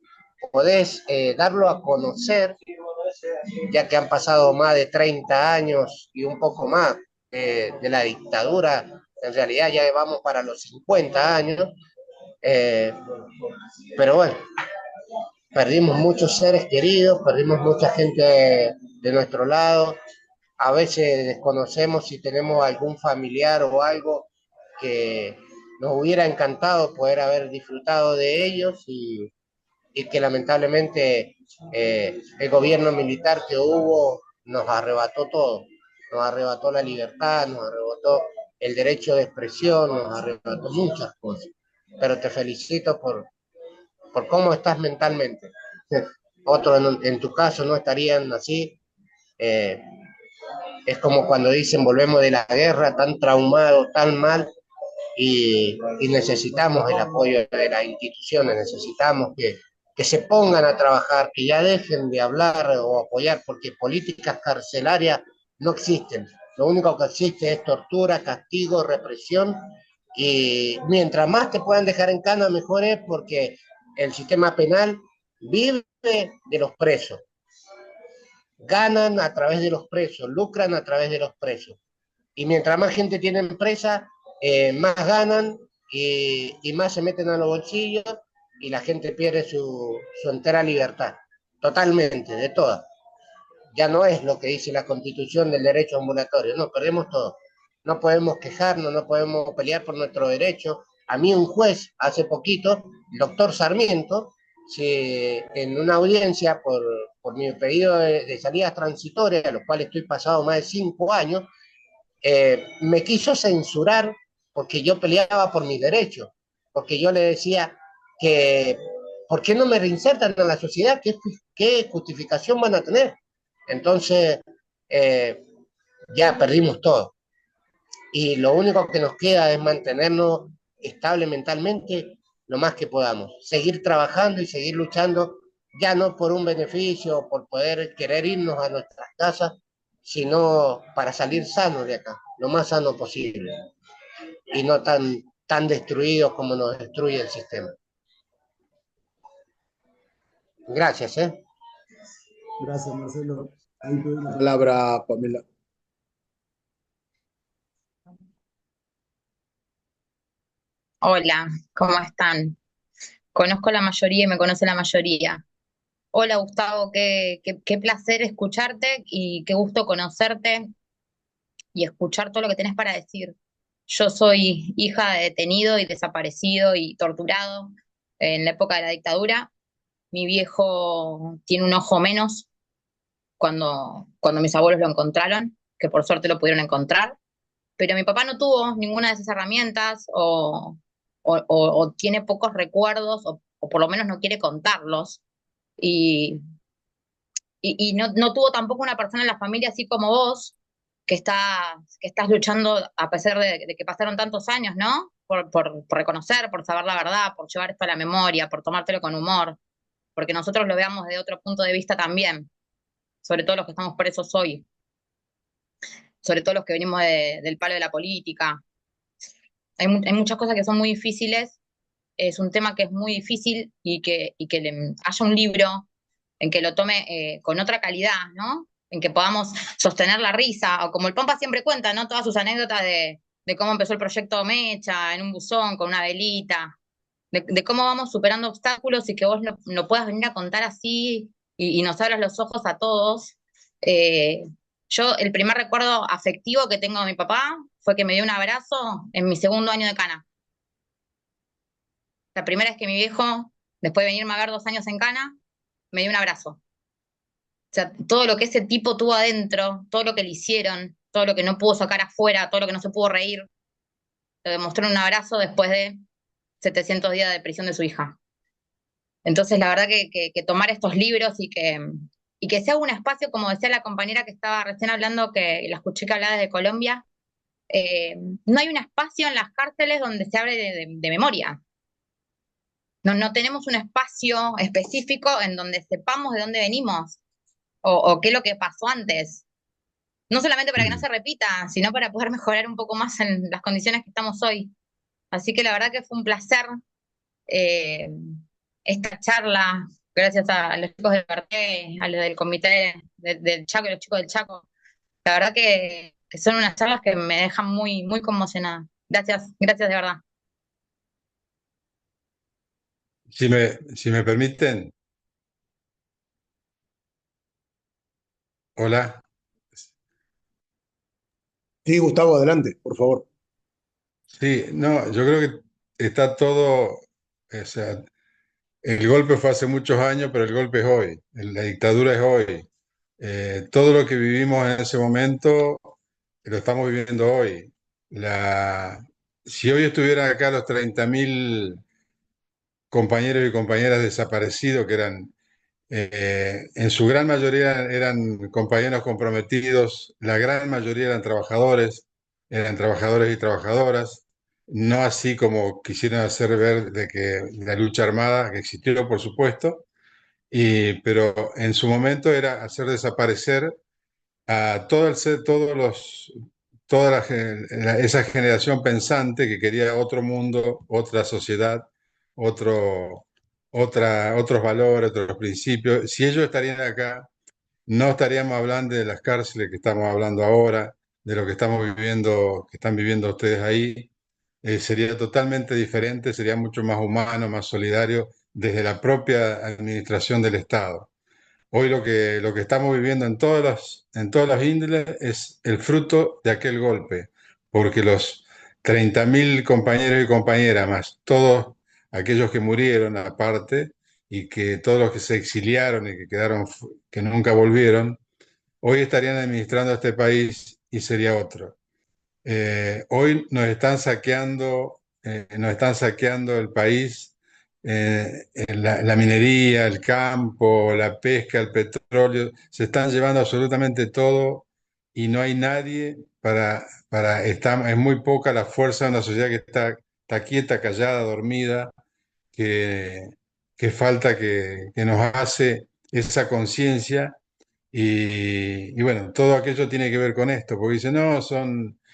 H: podés darlo a conocer, ya que han pasado más de 30 años y un poco más de la dictadura. En realidad ya vamos para los 50 años, pero bueno, perdimos muchos seres queridos, perdimos mucha gente de nuestro lado. A veces desconocemos si tenemos algún familiar o algo que nos hubiera encantado poder haber disfrutado de ellos y que lamentablemente el gobierno militar que hubo nos arrebató todo, nos arrebató la libertad, nos arrebató el derecho de expresión, nos arrebató muchas cosas. Pero te felicito por cómo estás mentalmente. Otros en tu caso no estarían así. Eh, es como cuando dicen volvemos de la guerra tan traumados, tan mal, y necesitamos el apoyo de las instituciones, necesitamos que se pongan a trabajar, que ya dejen de hablar o apoyar, porque políticas carcelarias no existen. Lo único que existe es tortura, castigo, represión, y mientras más te puedan dejar en cana, mejor es, porque el sistema penal vive de los presos, ganan a través de los presos, lucran a través de los presos. Y mientras más gente tiene empresa, más ganan y más se meten a los bolsillos y la gente pierde su entera libertad, totalmente, de todas. Ya no es lo que dice la Constitución del derecho ambulatorio, no, perdemos todo. No podemos quejarnos, no podemos pelear por nuestro derecho. A mí un juez hace poquito, el doctor Sarmiento, en una audiencia por mi pedido de salidas transitorias, a los cuales estoy pasado más de 5 años, me quiso censurar porque yo peleaba por mis derechos, porque yo le decía que, ¿por qué no me reinsertan en la sociedad? ¿Qué justificación van a tener? Entonces, ya perdimos todo. Y lo único que nos queda es mantenernos estables mentalmente lo más que podamos. Seguir trabajando y seguir luchando, ya no por un beneficio, por poder querer irnos a nuestras casas, sino para salir sanos de acá, lo más sano posible. Y no tan destruidos como nos destruye el sistema. Gracias, ¿eh?
D: Gracias, Marcelo. Ahí te doy la palabra, Pamela.
I: Hola, ¿cómo están? Conozco la mayoría y me conoce la mayoría. Hola Gustavo, qué placer escucharte y qué gusto conocerte y escuchar todo lo que tenés para decir. Yo soy hija de detenido y desaparecido y torturado en la época de la dictadura. Mi viejo tiene un ojo menos cuando mis abuelos lo encontraron, que por suerte lo pudieron encontrar, pero mi papá no tuvo ninguna de esas herramientas o tiene pocos recuerdos o por lo menos no quiere contarlos. Y, y no tuvo tampoco una persona en la familia así como vos, que estás luchando a pesar de que pasaron tantos años, ¿no? Por reconocer, por saber la verdad, por llevar esto a la memoria, por tomártelo con humor, porque nosotros lo veamos de otro punto de vista también, sobre todo los que estamos presos hoy, sobre todo los que venimos del palo de la política. Hay muchas cosas que son muy difíciles, es un tema que es muy difícil y que haya un libro en que lo tome con otra calidad, ¿no? En que podamos sostener la risa, o como el Pampa siempre cuenta, ¿no? Todas sus anécdotas de cómo empezó el proyecto Mecha en un buzón con una velita, de cómo vamos superando obstáculos y que vos no puedas venir a contar así y nos abras los ojos a todos. Eh, yo, el primer recuerdo afectivo que tengo de mi papá fue que me dio un abrazo en mi segundo año de cana. La primera vez que mi viejo, después de venirme a ver 2 años en cana, me dio un abrazo. O sea, todo lo que ese tipo tuvo adentro, todo lo que le hicieron, todo lo que no pudo sacar afuera, todo lo que no se pudo reír, lo demostró en un abrazo después de 700 días de prisión de su hija. Entonces, la verdad que tomar estos libros y que sea un espacio, como decía la compañera que estaba recién hablando, que la escuché que hablaba desde Colombia, no hay un espacio en las cárceles donde se hable de memoria. No tenemos un espacio específico en donde sepamos de dónde venimos o qué es lo que pasó antes. No solamente para que no se repita, sino para poder mejorar un poco más en las condiciones que estamos hoy. Así que la verdad que fue un placer eh, esta charla, gracias a los chicos del Verté, a los del comité del Chaco y los chicos del Chaco. La verdad que son unas charlas que me dejan muy, muy conmocionada. Gracias, gracias de verdad.
C: Si me permiten, hola.
D: Sí, Gustavo, adelante, por favor.
C: Sí, no, yo creo que está todo, o sea, el golpe fue hace muchos años, pero el golpe es hoy, la dictadura es hoy. Todo lo que vivimos en ese momento lo estamos viviendo hoy. Si hoy estuvieran acá los 30.000 compañeros y compañeras desaparecidos, que eran, en su gran mayoría eran compañeros comprometidos, la gran mayoría eran trabajadores y trabajadoras, no así como quisieron hacer ver de que la lucha armada, que existió por supuesto, pero en su momento era hacer desaparecer a todo el ser, todos los, toda esa generación pensante que quería otro mundo, otra sociedad, otro, otros valores, otros principios. Si ellos estarían acá, no estaríamos hablando de las cárceles que estamos hablando ahora, de lo que estamos viviendo, que están viviendo ustedes ahí. Sería totalmente diferente, sería mucho más humano, más solidario desde la propia administración del Estado. Hoy lo que estamos viviendo en todas las índoles es el fruto de aquel golpe, porque los 30.000 compañeros y compañeras, más todos aquellos que murieron aparte, y que todos los que se exiliaron y que quedaron, que nunca volvieron, hoy estarían administrando este país y sería otro. Hoy nos están saqueando el país, la minería, el campo, la pesca, el petróleo, se están llevando absolutamente todo y no hay nadie es muy poca la fuerza de una sociedad que está quieta, callada, dormida, que, que falta que nos hace esa conciencia y bueno, todo aquello tiene que ver con esto, porque dice, no,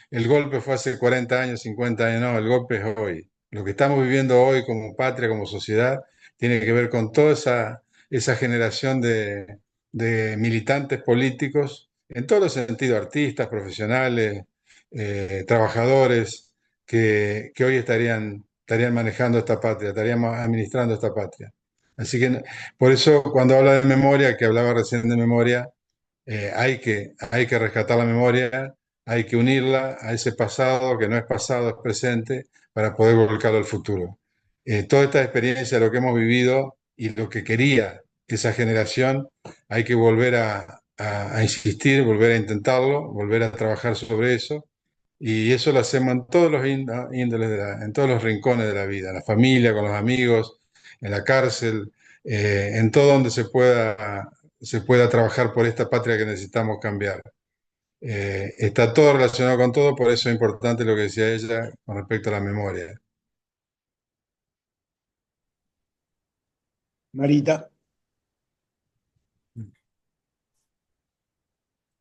C: el golpe fue hace 40 años, 50 años, no, el golpe es hoy. Lo que estamos viviendo hoy como patria, como sociedad, tiene que ver con toda esa generación de militantes políticos, en todos los sentidos, artistas, profesionales, trabajadores, que hoy estarían manejando esta patria, estarían administrando esta patria. Así que por eso cuando habla de memoria, que hablaba recién de memoria, hay que rescatar la memoria, hay que unirla a ese pasado que no es pasado, es presente, para poder volcarlo al futuro. Toda esta experiencia, lo que hemos vivido y lo que quería esa generación, hay que volver a insistir, volver a intentarlo, volver a trabajar sobre eso. Y eso lo hacemos en todos los índoles en todos los rincones de la vida, en la familia, con los amigos, en la cárcel, en todo donde se pueda trabajar por esta patria que necesitamos cambiar. Está todo relacionado con todo, por eso es importante lo que decía ella con respecto a la memoria.
D: Marita.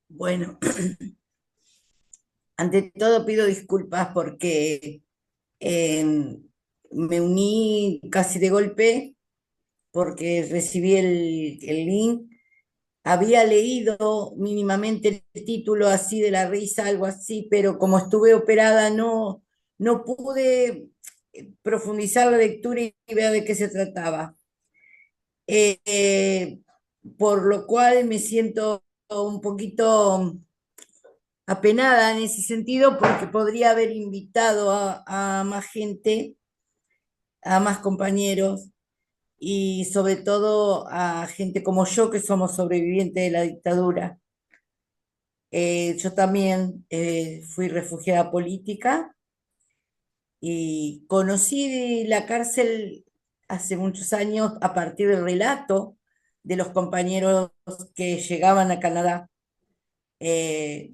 J: Bueno, ante todo pido disculpas porque me uní casi de golpe porque recibí el link. Había leído mínimamente el título así de la risa, algo así, pero como estuve operada no pude profundizar la lectura y ver de qué se trataba. Eh, eh, por lo cual me siento un poquito apenada en ese sentido porque podría haber invitado a más gente, a más compañeros y sobre todo a gente como yo que somos sobrevivientes de la dictadura. Yo también fui refugiada política y conocí la cárcel hace muchos años a partir del relato de los compañeros que llegaban eh,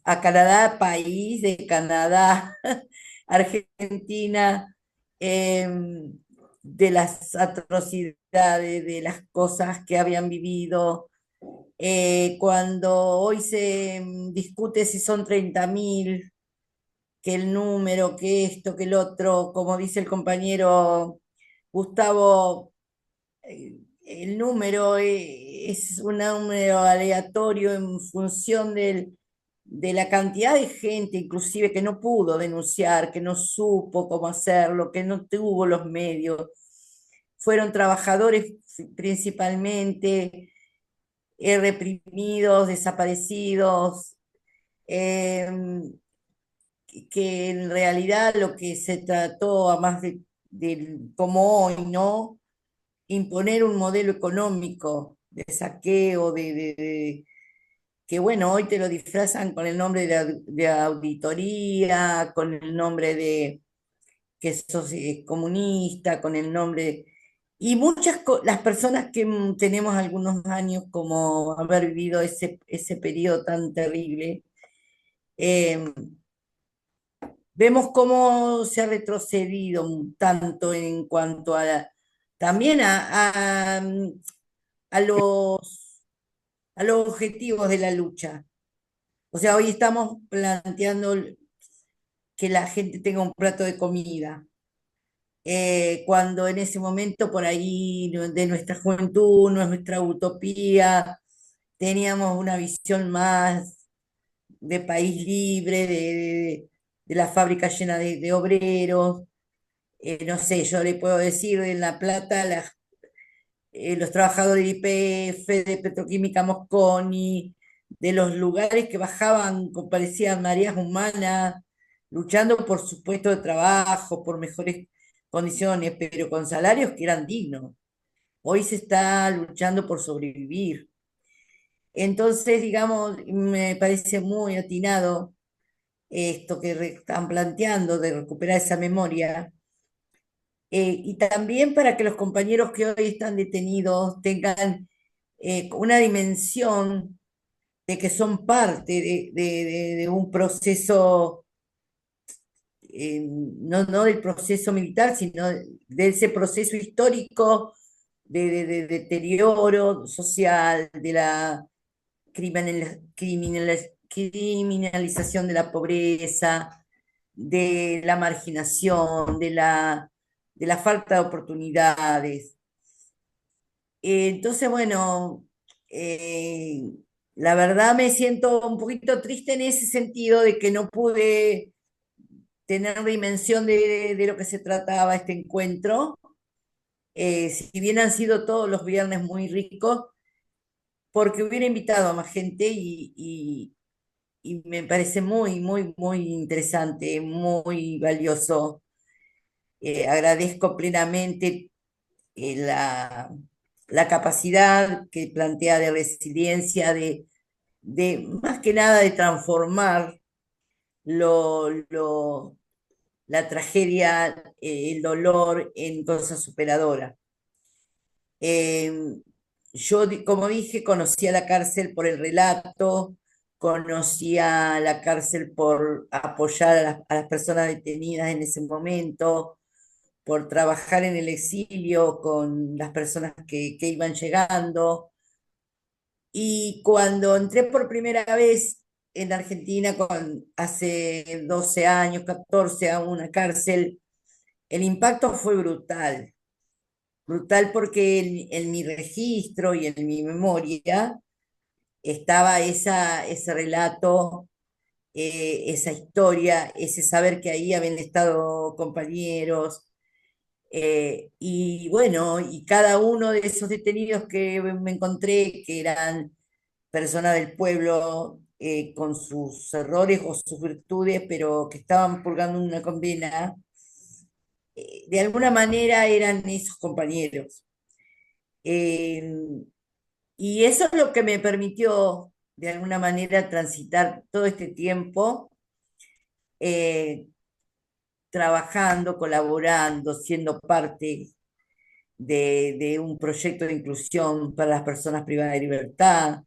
J: a Canadá, país de Canadá, Argentina, de las atrocidades, de las cosas que habían vivido. Cuando hoy se discute si son 30.000, que el número, que esto, que el otro, como dice el compañero Gustavo, el número es un número aleatorio en función de la cantidad de gente, inclusive que no pudo denunciar, que no supo cómo hacerlo, que no tuvo los medios. Fueron trabajadores principalmente reprimidos, desaparecidos, eh, que en realidad lo que se trató, a más como hoy, ¿no? Imponer un modelo económico de saqueo, que bueno, hoy te lo disfrazan con el nombre de auditoría, con el nombre de que sos comunista, con el nombre. Y las personas que tenemos algunos años como haber vivido ese periodo tan terrible, eh, vemos cómo se ha retrocedido tanto en cuanto también a los objetivos de la lucha. O sea, hoy estamos planteando que la gente tenga un plato de comida, cuando en ese momento por ahí de nuestra juventud, nuestra utopía, teníamos una visión más de país libre, de la fábrica llena de obreros. No sé, yo le puedo decir en La Plata, los trabajadores de YPF, de Petroquímica Mosconi, de los lugares que bajaban, parecían mareas humanas, luchando por su puesto de trabajo, por mejores condiciones, pero con salarios que eran dignos. Hoy se está luchando por sobrevivir. Entonces, digamos, me parece muy atinado esto que están planteando de recuperar esa memoria. Y también para que los compañeros que hoy están detenidos tengan una dimensión de que son parte de un proceso, no del proceso militar, sino de ese proceso histórico de deterioro social, de la criminalización de la pobreza, de la marginación, de la falta de oportunidades. Entonces, bueno, la verdad me siento un poquito triste en ese sentido de que no pude tener dimensión de lo que se trataba este encuentro. Si bien han sido todos los viernes muy ricos, porque hubiera invitado a más gente y me parece muy, muy, muy interesante, muy valioso. Agradezco plenamente la capacidad que plantea de resiliencia, de más que nada de transformar lo la tragedia, el dolor en cosa superadora. Eh, yo, como dije, conocía la cárcel por el relato, conocía la cárcel por apoyar a las personas detenidas en ese momento, por trabajar en el exilio con las personas que iban llegando. Y cuando entré por primera vez en Argentina, hace 12 años, 14, a una cárcel, el impacto fue brutal. Brutal porque en mi registro y en mi memoria estaba ese relato, esa historia, ese saber que ahí habían estado compañeros. Y bueno, y cada uno de esos detenidos que me encontré, que eran personas del pueblo, con sus errores o sus virtudes, pero que estaban purgando una condena, de alguna manera eran esos compañeros. Eh, y eso es lo que me permitió, de alguna manera, transitar todo este tiempo, eh, trabajando, colaborando, siendo parte de un proyecto de inclusión para las personas privadas de libertad,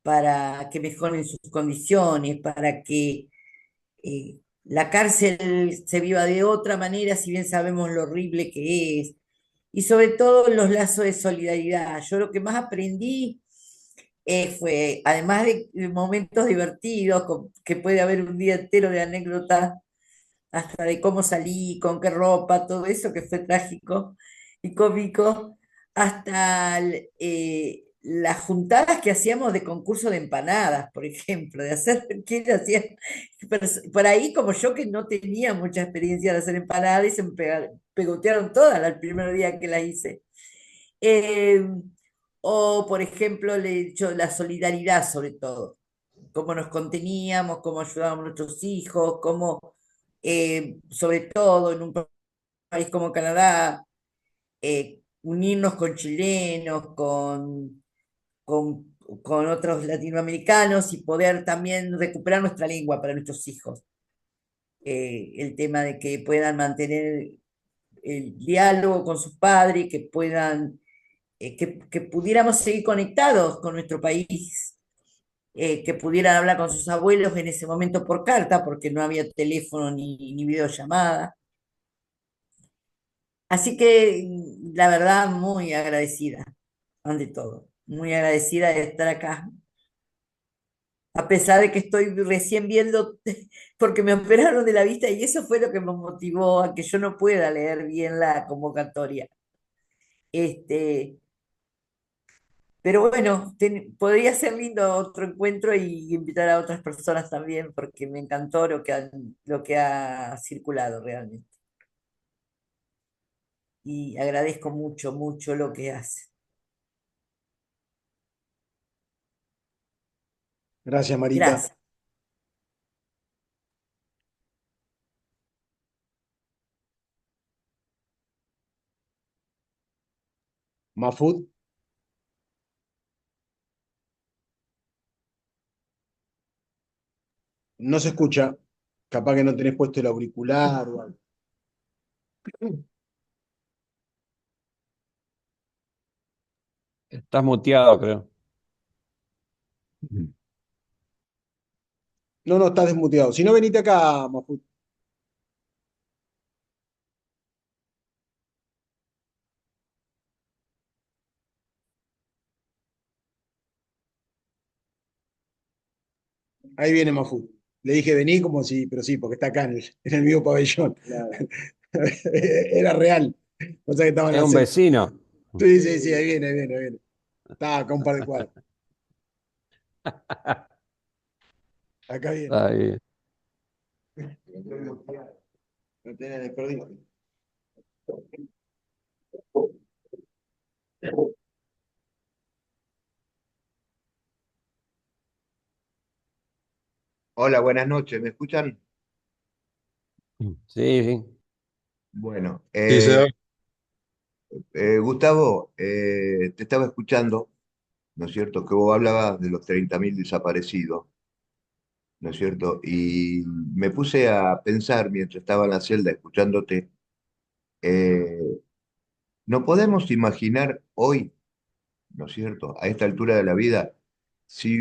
J: para que mejoren sus condiciones, para que la cárcel se viva de otra manera, si bien sabemos lo horrible que es, y sobre todo los lazos de solidaridad. Yo lo que más aprendí fue, además de momentos divertidos, que puede haber un día entero de anécdotas, hasta de cómo salí, con qué ropa, todo eso que fue trágico y cómico, hasta las juntadas que hacíamos de concurso de empanadas, por ejemplo, de hacer, ¿quién hacía? Por ahí, como yo que no tenía mucha experiencia de hacer empanadas, y se me pegotearon todas el primer día que las hice. Eh, o, por ejemplo, le he dicho la solidaridad sobre todo, cómo nos conteníamos, cómo ayudábamos a nuestros hijos, cómo, sobre todo en un país como Canadá, unirnos con chilenos, con otros latinoamericanos y poder también recuperar nuestra lengua para nuestros hijos. El tema de que puedan mantener el diálogo con sus padres, que puedan, que pudiéramos seguir conectados con nuestro país, que pudieran hablar con sus abuelos en ese momento por carta, porque no había teléfono ni videollamada. Así que la verdad, muy agradecida, ante todo, muy agradecida de estar acá, a pesar de que estoy recién viendo, porque me operaron de la vista y eso fue lo que me motivó a que yo no pueda leer bien la convocatoria. Este, pero bueno, podría ser lindo otro encuentro y invitar a otras personas también, porque me encantó lo que ha circulado realmente. Y agradezco mucho, mucho lo que hace.
D: Gracias, Marita.
J: Gracias.
D: Mafud, no se escucha. Capaz que no tenés puesto el auricular o algo.
B: Estás muteado, creo.
D: No, no, estás desmuteado. Si no, venite acá, Mafud. Ahí viene Mafud. Le dije vení como si, pero sí, porque está acá en el mismo pabellón. Era real. O sea que estaba en
B: Es
D: la
B: un
D: sexta.
B: vecino.
D: Sí, sí, sí, ahí viene, ahí viene, ahí viene. Estaba acá un par de cuadras. Acá viene.
B: Está bien.
D: No tenés desperdicio.
K: Hola, buenas noches, ¿me escuchan?
B: Sí, sí.
K: Bueno,
C: Sí, señor.
K: Gustavo, te estaba escuchando, ¿no es cierto? Que vos hablabas de los 30.000 desaparecidos, ¿no es cierto? Y me puse a pensar mientras estaba en la celda escuchándote, eh, no podemos imaginar hoy, ¿no es cierto?, a esta altura de la vida, si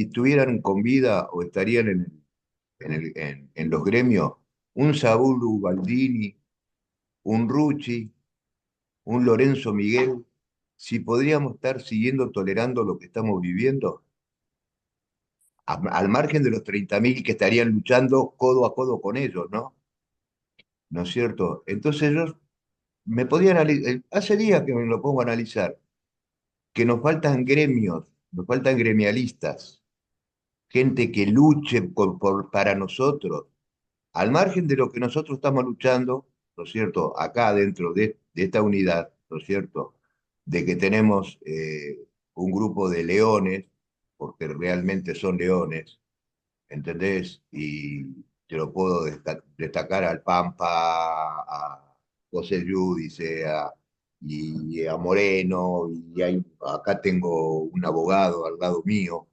K: estuvieran con vida o estarían en los gremios, un Saúl Baldini, un Rucci, un Lorenzo Miguel, si podríamos estar siguiendo tolerando lo que estamos viviendo, al margen de los 30.000 que estarían luchando codo a codo con ellos, ¿no? ¿No es cierto? Entonces yo me podía analizar, hace días que me lo pongo a analizar, que nos faltan gremios, nos faltan gremialistas, gente que luche para nosotros, al margen de lo que nosotros estamos luchando, ¿no es cierto? Acá dentro de esta unidad, ¿no es cierto? De que tenemos un grupo de leones, porque realmente son leones, ¿entendés? Y te lo puedo destacar al Pampa, a José Yudice, y a Moreno, y acá tengo un abogado al lado mío,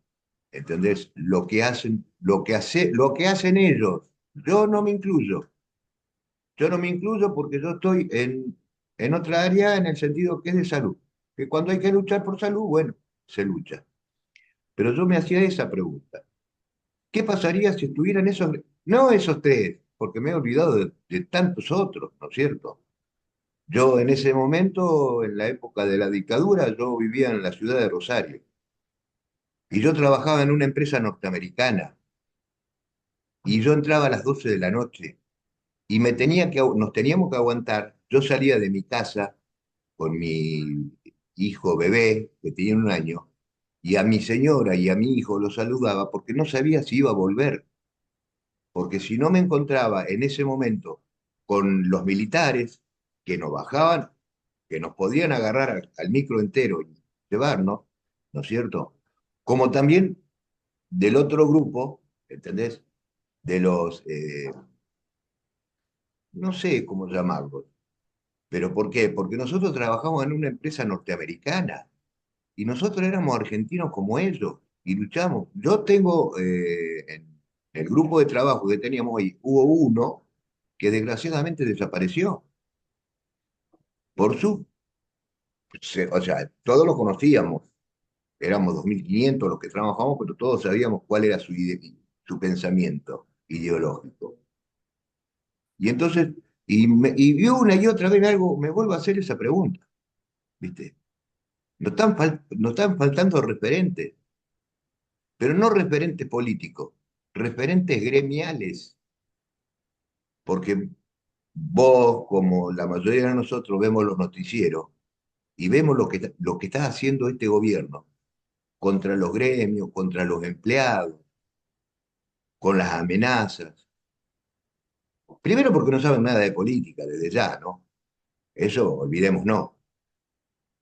K: ¿entendés? Lo que hacen ellos, yo no me incluyo. Yo no me incluyo porque yo estoy en otra área en el sentido que es de salud. Que cuando hay que luchar por salud, bueno, se lucha. Pero yo me hacía esa pregunta. ¿Qué pasaría si estuvieran esos, no esos tres, porque me he olvidado de tantos otros, ¿no es cierto? Yo en ese momento, en la época de la dictadura, yo vivía en la ciudad de Rosario y yo trabajaba en una empresa norteamericana y yo entraba a las 12 de la noche y nos teníamos que aguantar. Yo salía de mi casa con mi hijo bebé, que tenía 1 año, y a mi señora y a mi hijo los saludaba porque no sabía si iba a volver. Porque si no me encontraba en ese momento con los militares que nos bajaban, que nos podían agarrar al micro entero y llevarnos, ¿no es cierto? Como también del otro grupo, ¿entendés? De los, no sé cómo llamarlos, pero ¿por qué? Porque nosotros trabajamos en una empresa norteamericana y nosotros éramos argentinos como ellos y luchamos. Yo tengo, en el grupo de trabajo que teníamos hoy, hubo uno que desgraciadamente desapareció por o sea, todos lo conocíamos, éramos 2.500 los que trabajamos, pero todos sabíamos cuál era su pensamiento ideológico. Y entonces, y una y otra vez algo, me vuelvo a hacer esa pregunta, ¿viste? Nos están faltando referentes, pero no referentes políticos, referentes gremiales, porque vos, como la mayoría de nosotros, vemos los noticieros y vemos lo que está haciendo este gobierno contra los gremios, contra los empleados, con las amenazas. Primero porque no saben nada de política desde ya, ¿no? Eso olvidemos, no.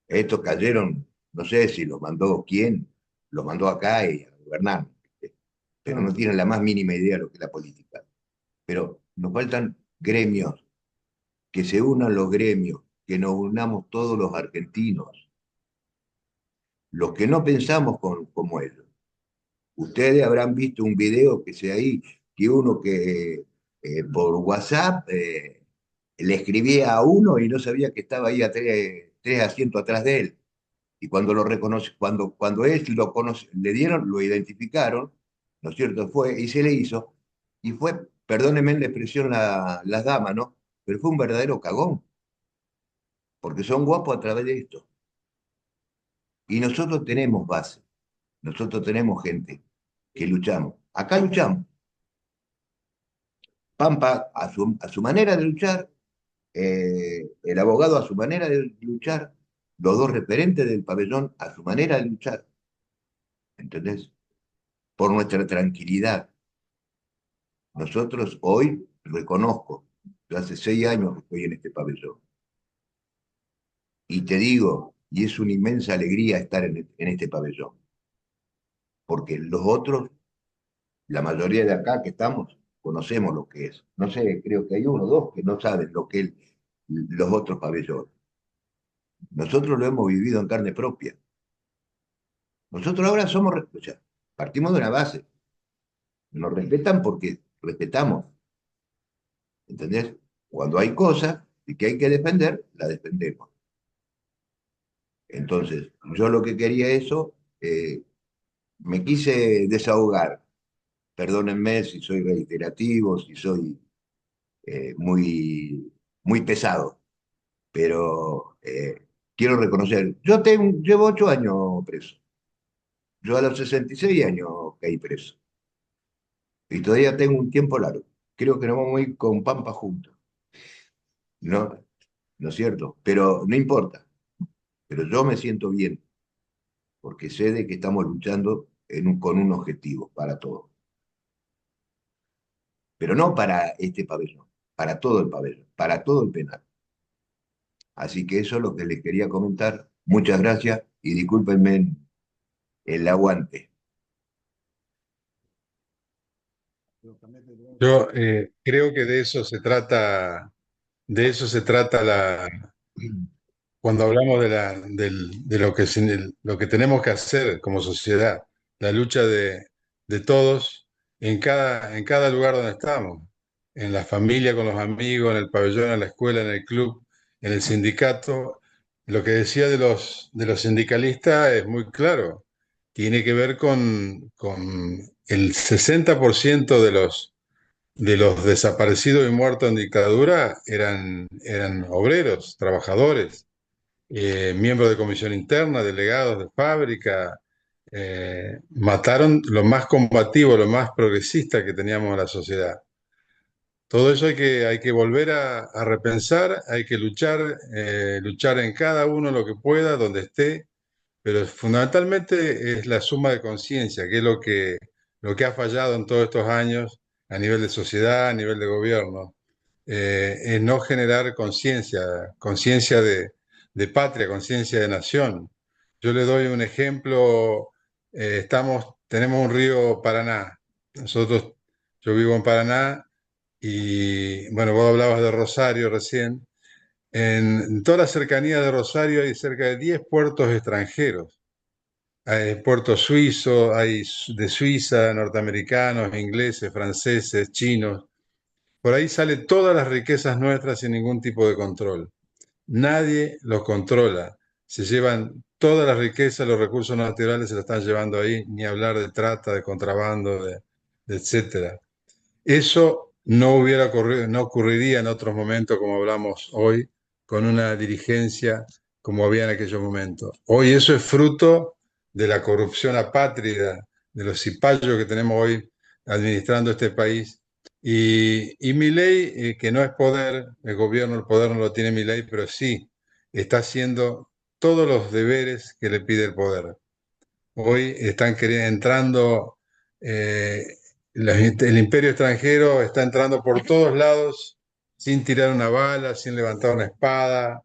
K: Estos cayeron, no sé si los mandó quién, los mandó acá y a gobernar, ¿viste? Pero no tienen la más mínima idea de lo que es la política. Pero nos faltan gremios, que se unan los gremios, que nos unamos todos los argentinos, los que no pensamos como ellos. Ustedes habrán visto un video que sea ahí, que uno que por WhatsApp le escribía a uno y no sabía que estaba ahí a tres asientos atrás de él. Y cuando lo reconoce, cuando él lo conoce, le dieron, lo identificaron, ¿no es cierto? Fue y se le hizo, y fue, perdónenme la expresión las damas, ¿no? Pero fue un verdadero cagón, porque son guapos a través de esto. Y nosotros tenemos base, nosotros tenemos gente que luchamos. Acá luchamos. Pampa a su manera de luchar, el abogado a su manera de luchar, los dos referentes del pabellón a su manera de luchar, ¿entendés? Por nuestra tranquilidad. Nosotros hoy, reconozco, yo hace 6 años que estoy en este pabellón, y te digo, y es una inmensa alegría estar en este pabellón, porque los otros, la mayoría de acá que estamos, conocemos lo que es. No sé, creo que hay uno o dos que no saben lo que es los otros pabellones. Nosotros lo hemos vivido en carne propia. Nosotros ahora somos, o sea, partimos de una base. Nos respetan porque respetamos, ¿entendés? Cuando hay cosas que hay que defender, las defendemos. Entonces, yo lo que quería eso, me quise desahogar. Perdónenme si soy reiterativo, si soy muy pesado, pero quiero reconocer, llevo 8 años preso. Yo a los 66 años caí preso y todavía tengo un tiempo largo. Creo que nos vamos a ir con Pampa juntos, ¿no? ¿No es cierto? Pero no importa, pero yo me siento bien porque sé de que estamos luchando con un objetivo para todos, pero no para este pabellón, para todo el pabellón, para todo el penal. Así que eso es lo que les quería comentar. Muchas gracias y discúlpenme el aguante.
C: Yo creo que de eso se trata cuando hablamos de lo que tenemos que hacer como sociedad, la lucha de todos en cada lugar donde estamos, en la familia, con los amigos, en el pabellón, en la escuela, en el club, en el sindicato. Lo que decía de los sindicalistas es muy claro, tiene que ver con el 60% de los desaparecidos y muertos en dictadura eran obreros, trabajadores, miembros de comisión interna, delegados de fábrica. Mataron lo más combativo, lo más progresista que teníamos en la sociedad. Todo eso hay que volver a repensar, hay que luchar en cada uno lo que pueda, donde esté, pero fundamentalmente es la suma de conciencia, que es lo que ha fallado en todos estos años a nivel de sociedad, a nivel de gobierno. Es no generar conciencia de patria, conciencia de nación. Yo le doy un ejemplo, tenemos un río Paraná. Nosotros, yo vivo en Paraná y, bueno, vos hablabas de Rosario recién. En toda la cercanía de Rosario hay cerca de 10 puertos extranjeros. Hay puertos suizos, hay de Suiza, norteamericanos, ingleses, franceses, chinos. Por ahí salen todas las riquezas nuestras sin ningún tipo de control. Nadie los controla. Se llevan todas las riquezas, los recursos naturales se los están llevando ahí, ni hablar de trata, de contrabando, de etcétera. Eso no hubiera ocurrido, no ocurriría en otros momentos como hablamos hoy, con una dirigencia como había en aquellos momentos. Hoy eso es fruto de la corrupción apátrida, de los cipayos que tenemos hoy administrando este país. Y Milei, que no es poder, el gobierno, el poder no lo tiene Milei, pero sí está haciendo todos los deberes que le pide el poder. Hoy están entrando, eh, el imperio extranjero está entrando por todos lados sin tirar una bala, sin levantar una espada,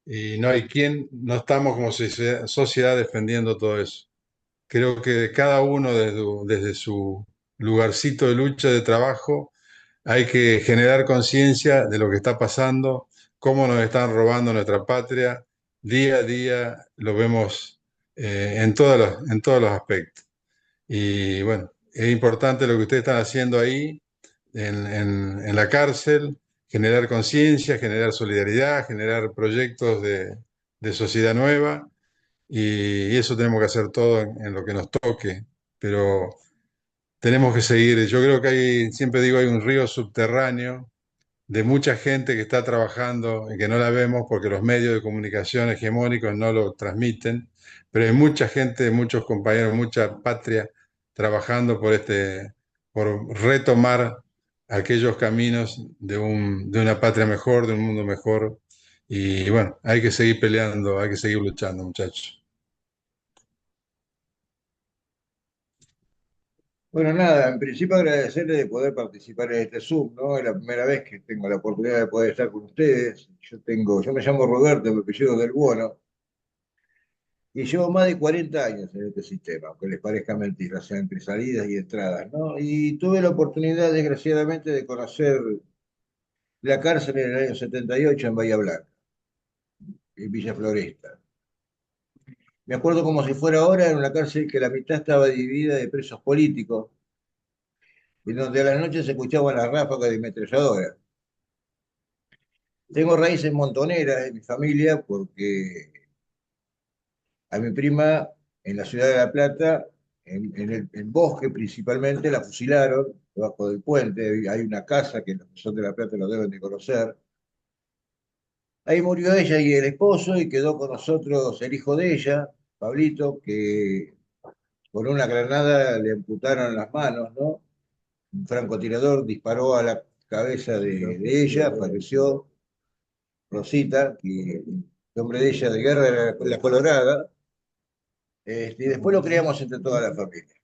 C: y no hay quien, no estamos como sociedad defendiendo todo eso. Creo que cada uno desde su lugarcito de lucha, de trabajo, hay que generar conciencia de lo que está pasando, cómo nos están robando nuestra patria. Día a día lo vemos en todos los aspectos. Y bueno, es importante lo que ustedes están haciendo ahí en la cárcel, generar conciencia, generar solidaridad, generar proyectos de sociedad nueva. Y eso tenemos que hacer todo en lo que nos toque. Pero tenemos que seguir. Yo creo que siempre digo, hay un río subterráneo de mucha gente que está trabajando y que no la vemos porque los medios de comunicación hegemónicos no lo transmiten, pero hay mucha gente, muchos compañeros, mucha patria trabajando por retomar aquellos caminos de una patria mejor, de un mundo mejor. Y bueno, hay que seguir peleando, hay que seguir luchando, muchachos.
K: Bueno, nada, en principio agradecerle de poder participar en este Zoom, ¿no? Es la primera vez que tengo la oportunidad de poder estar con ustedes. Yo me llamo Roberto, mi apellido es Del Buono, y llevo más de 40 años en este sistema, aunque les parezca mentira, o sea, entre salidas y entradas, ¿no? Y tuve la oportunidad, desgraciadamente, de conocer la cárcel en el año 78 en Bahía Blanca, en Villa Floresta. Me acuerdo como si fuera ahora, en una cárcel que la mitad estaba dividida de presos políticos
L: en donde a la noche se escuchaban las ráfagas de ametralladora. Tengo raíces montoneras en mi familia porque a mi prima en la ciudad de La Plata, en el bosque principalmente, la fusilaron debajo del puente. Hay una casa que los que son de La Plata lo deben de conocer. Ahí murió ella y el esposo y quedó con nosotros el hijo de ella, Pablito, que con una granada le amputaron las manos, ¿no? Un francotirador disparó a la cabeza de ella, falleció Rosita, que el nombre de ella de guerra era la Colorada, y después lo criamos entre toda la familia.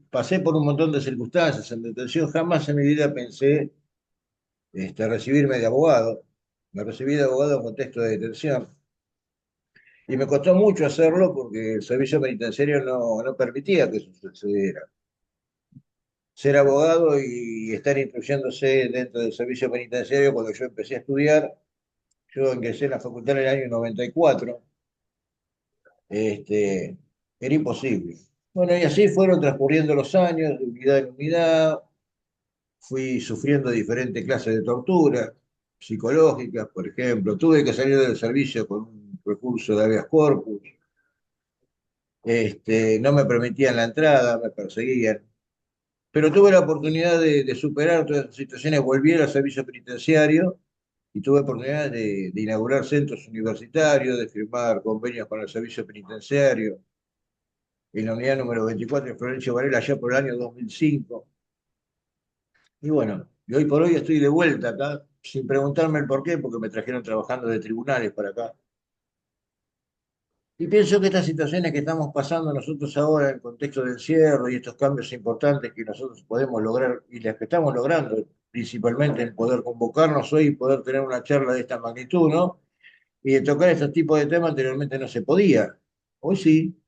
L: Pasé por un montón de circunstancias en detención, jamás en mi vida pensé recibirme de abogado. Me recibí de abogado en contexto de detención y me costó mucho hacerlo porque el servicio penitenciario no permitía que eso sucediera. Ser abogado y estar instruyéndose dentro del servicio penitenciario cuando yo empecé a estudiar, yo ingresé en la facultad en el año 94, era imposible. Bueno, y así fueron transcurriendo los años, de unidad en unidad, fui sufriendo diferentes clases de tortura, psicológicas, por ejemplo. Tuve que salir del servicio con un recurso de habeas corpus. No me permitían la entrada, me perseguían. Pero tuve la oportunidad de superar todas esas situaciones. Volví al servicio penitenciario y tuve oportunidad de inaugurar centros universitarios, de firmar convenios con el servicio penitenciario en la unidad número 24 de Florencio Varela, allá por el año 2005. Y bueno, y hoy por hoy estoy de vuelta acá, sin preguntarme el por qué, porque me trajeron trabajando de tribunales para acá. Y pienso que estas situaciones que estamos pasando nosotros ahora en contexto de encierro y estos cambios importantes que nosotros podemos lograr y las que estamos logrando, principalmente en poder convocarnos hoy y poder tener una charla de esta magnitud, ¿no? Y de tocar estos tipos de temas anteriormente no se podía. Hoy sí.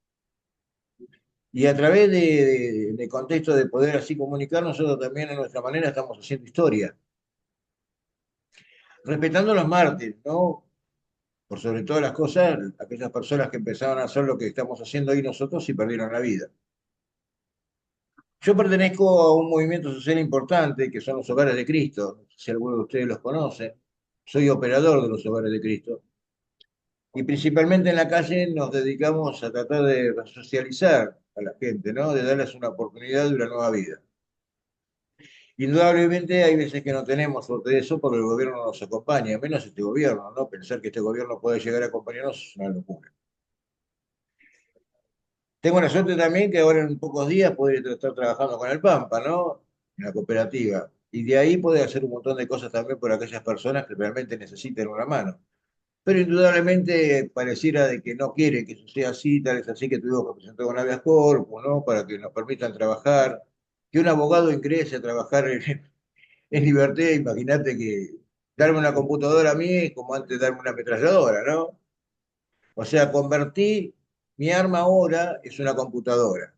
L: Y a través de contexto de poder así comunicar, nosotros también a nuestra manera estamos haciendo historia. Respetando los mártires, ¿no? Por sobre todas las cosas, aquellas personas que empezaron a hacer lo que estamos haciendo hoy nosotros y perdieron la vida. Yo pertenezco a un movimiento social importante que son los Hogares de Cristo, no sé si alguno de ustedes los conoce. Soy operador de los Hogares de Cristo. Y principalmente en la calle nos dedicamos a tratar de socializar a la gente, ¿no? De darles una oportunidad de una nueva vida. Indudablemente hay veces que no tenemos suerte de eso porque el gobierno no nos acompaña, menos este gobierno, ¿no? Pensar que este gobierno puede llegar a acompañarnos es una locura. Tengo la suerte también que ahora en pocos días poder estar trabajando con el Pampa, ¿no? En la cooperativa. Y de ahí poder hacer un montón de cosas también por aquellas personas que realmente necesiten una mano. Pero indudablemente pareciera de que no quiere que eso sea así, tal es así que tuvimos que presentar con habeas corpus, ¿no? Para que nos permitan trabajar. Que un abogado ingrese a trabajar en libertad, imagínate que darme una computadora a mí es como antes darme una ametralladora, ¿no? O sea, convertí mi arma ahora es una computadora.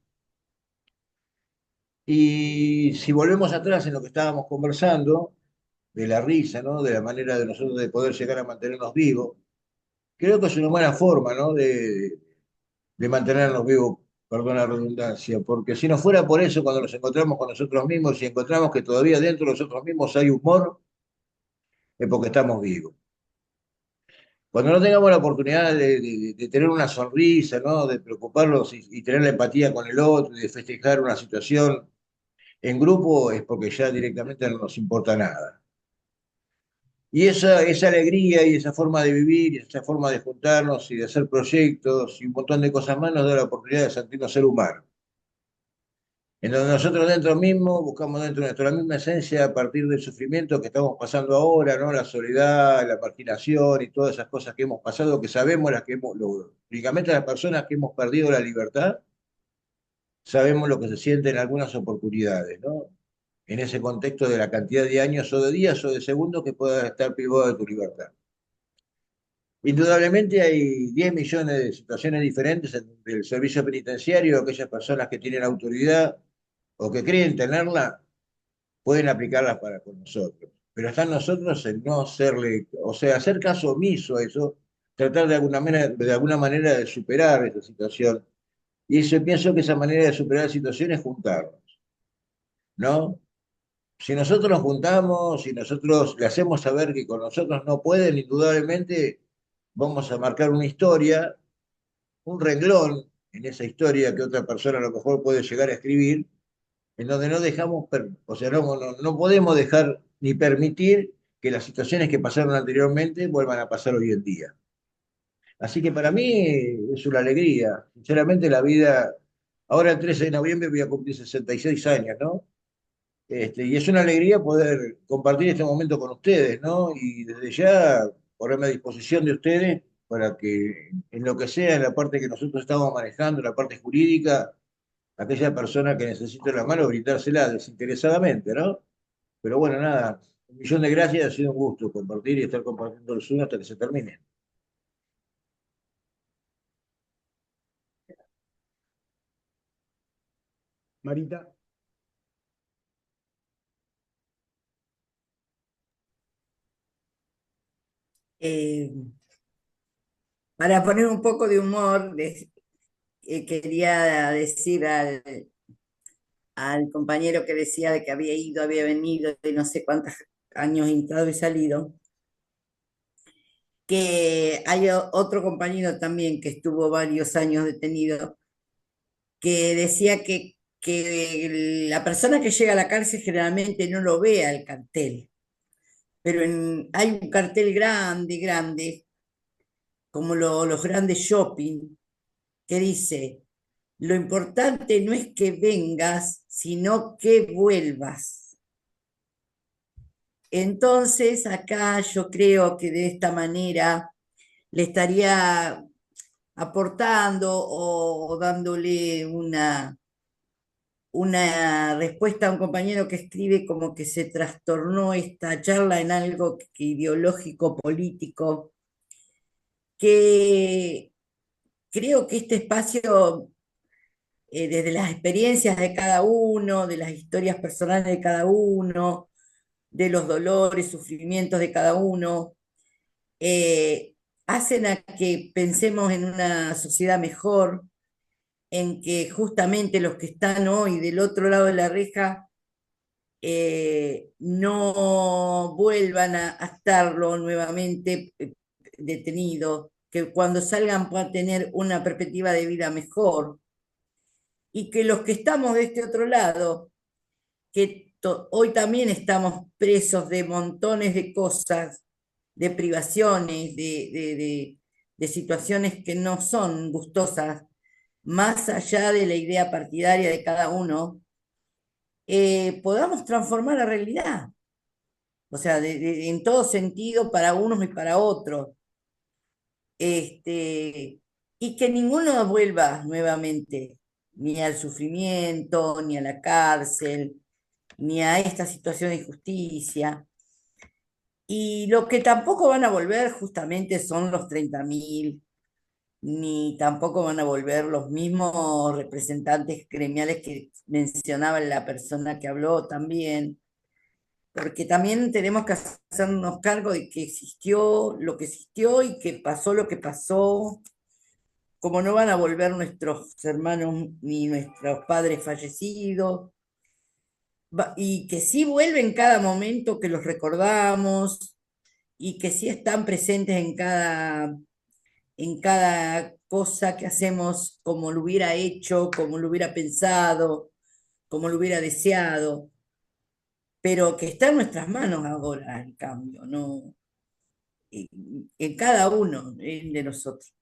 L: Y si volvemos atrás en lo que estábamos conversando, de la risa, ¿no? De la manera de nosotros de poder llegar a mantenernos vivos, creo que es una buena forma, ¿no? De mantenernos vivos, perdón la redundancia, porque si no fuera por eso, cuando nos encontramos con nosotros mismos y encontramos que todavía dentro de nosotros mismos hay humor, es porque estamos vivos. Cuando no tengamos la oportunidad de tener una sonrisa, ¿no? De preocuparnos y tener la empatía con el otro, y de festejar una situación en grupo, es porque ya directamente no nos importa nada. Y esa alegría y esa forma de vivir, y esa forma de juntarnos y de hacer proyectos y un montón de cosas más nos da la oportunidad de sentirnos ser humanos. En donde nosotros dentro mismo buscamos dentro de nuestra misma esencia a partir del sufrimiento que estamos pasando ahora, ¿no? La soledad, la marginación y todas esas cosas que hemos pasado, que sabemos las que hemos logrado. Únicamente las personas que hemos perdido la libertad, sabemos lo que se siente en algunas oportunidades, ¿no? En ese contexto de la cantidad de años o de días o de segundos que puedas estar privado de tu libertad. Indudablemente hay 10 millones de situaciones diferentes del servicio penitenciario, aquellas personas que tienen autoridad o que creen tenerla, pueden aplicarlas para con nosotros. Pero está en nosotros el no hacerle, o sea, hacer caso omiso a eso, tratar de alguna manera de superar esa situación Y eso, pienso que esa manera de superar la situación es juntarnos, ¿no? Si nosotros nos juntamos, si nosotros le hacemos saber que con nosotros no pueden, indudablemente vamos a marcar una historia, un renglón en esa historia que otra persona a lo mejor puede llegar a escribir, en donde no dejamos, o sea, no podemos dejar ni permitir que las situaciones que pasaron anteriormente vuelvan a pasar hoy en día. Así que para mí es una alegría. Sinceramente, la vida, ahora el 13 de noviembre voy a cumplir 66 años, ¿no? Y es una alegría poder compartir este momento con ustedes, ¿no? Y desde ya ponerme a disposición de ustedes para que en lo que sea, en la parte que nosotros estamos manejando, la parte jurídica, aquella persona que necesite la mano, brindársela desinteresadamente, ¿no? Pero bueno, nada, un millón de gracias, ha sido un gusto compartir y estar compartiendo el sueño hasta que se termine.
D: Marita.
J: Eh, para poner un poco de humor, quería decir al compañero que decía de que había ido, había venido, de no sé cuántos años entrado y salido, que hay otro compañero también que estuvo varios años detenido, que decía que la persona que llega a la cárcel generalmente no lo ve al cartel, pero hay un cartel grande, grande, como los grandes shopping, que dice, lo importante no es que vengas, sino que vuelvas. Entonces, acá yo creo que de esta manera le estaría aportando o dándole una respuesta a un compañero que escribe como que se trastornó esta charla en algo ideológico, político, que creo que este espacio, desde las experiencias de cada uno, de las historias personales de cada uno, de los dolores, sufrimientos de cada uno, hacen a que pensemos en una sociedad mejor, en que justamente los que están hoy del otro lado de la reja no vuelvan a estarlo nuevamente detenidos, que cuando salgan puedan tener una perspectiva de vida mejor, y que los que estamos de este otro lado, que hoy también estamos presos de montones de cosas, de privaciones, de situaciones que no son gustosas, más allá de la idea partidaria de cada uno, podamos transformar la realidad. O sea, en todo sentido, para unos y para otros. Y que ninguno vuelva nuevamente, ni al sufrimiento, ni a la cárcel, ni a esta situación de injusticia. Y lo que tampoco van a volver justamente son los 30.000, ni tampoco van a volver los mismos representantes gremiales que mencionaba la persona que habló también, porque también tenemos que hacernos cargo de que existió lo que existió y que pasó lo que pasó, como no van a volver nuestros hermanos ni nuestros padres fallecidos, y que sí vuelven cada momento que los recordamos y que sí están presentes en cada cosa que hacemos, como lo hubiera hecho, como lo hubiera pensado, como lo hubiera deseado, pero que está en nuestras manos ahora el cambio, ¿no? En cada uno de nosotros.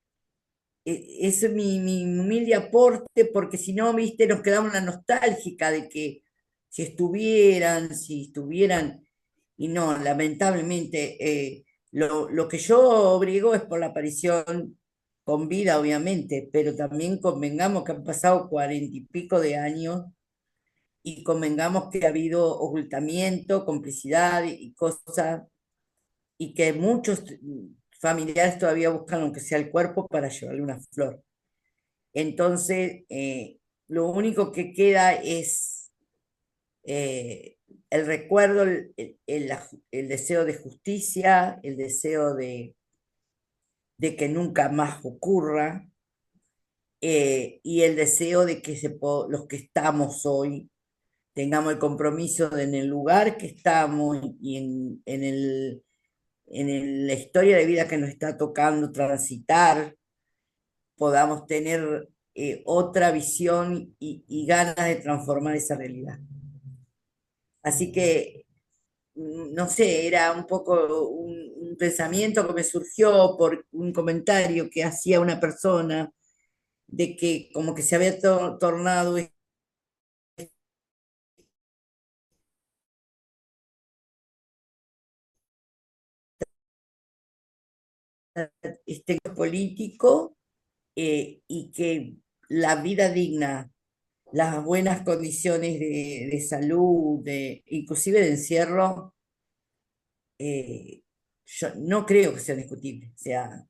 J: Es mi humilde aporte, porque si no, viste, nos quedamos en la nostálgica de que si estuvieran, y no, lamentablemente, lo que yo obligo es por la aparición con vida, obviamente, pero también convengamos que han pasado 40 y pico de años y convengamos que ha habido ocultamiento, complicidad y cosas, y que muchos familiares todavía buscan aunque sea el cuerpo para llevarle una flor. Entonces, lo único que queda es el recuerdo, el deseo de justicia, el deseo de que nunca más ocurra, y el deseo de que los que estamos hoy tengamos el compromiso en el lugar que estamos y la historia de vida que nos está tocando transitar, podamos tener otra visión y ganas de transformar esa realidad. Así que, no sé, era un poco un pensamiento que me surgió por un comentario que hacía una persona de que como que se había tornado este político, y que la vida digna, las buenas condiciones de salud, inclusive de encierro, eh, yo no creo que sean discutibles. O sea,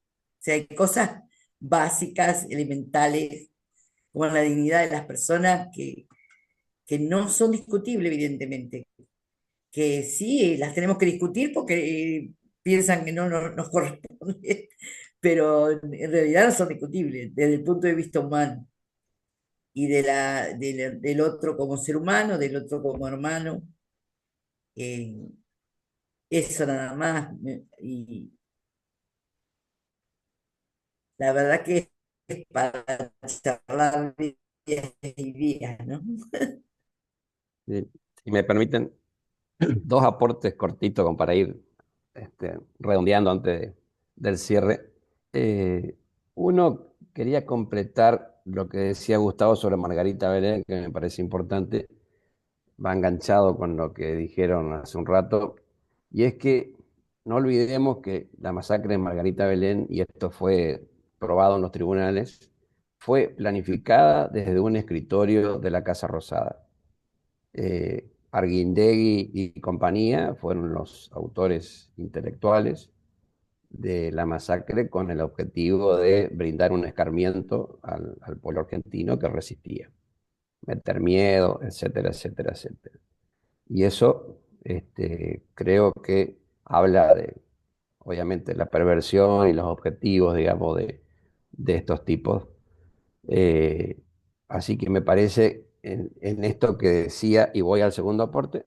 J: hay cosas básicas, elementales, como la dignidad de las personas que no son discutibles, evidentemente, que sí las tenemos que discutir porque piensan que no nos corresponde, pero en realidad no son discutibles desde el punto de vista humano y del otro como ser humano, del otro como hermano. eh, Eso nada más. Y la verdad que es para charlar días y días, ¿no?
B: Si me permiten, dos aportes cortitos como para ir redondeando antes del cierre. Uno, quería completar lo que decía Gustavo sobre Margarita Belén, que me parece importante, va enganchado con lo que dijeron hace un rato, y es que no olvidemos que la masacre de Margarita Belén, y esto fue probado en los tribunales, fue planificada desde un escritorio de la Casa Rosada. Arguindegui y compañía fueron los autores intelectuales de la masacre con el objetivo de brindar un escarmiento al pueblo argentino que resistía, meter miedo, etcétera, etcétera, etcétera. Y eso creo que habla de, obviamente, la perversión y los objetivos, digamos, de estos tipos. Eh, Así que me parece, en esto que decía, y voy al segundo aporte,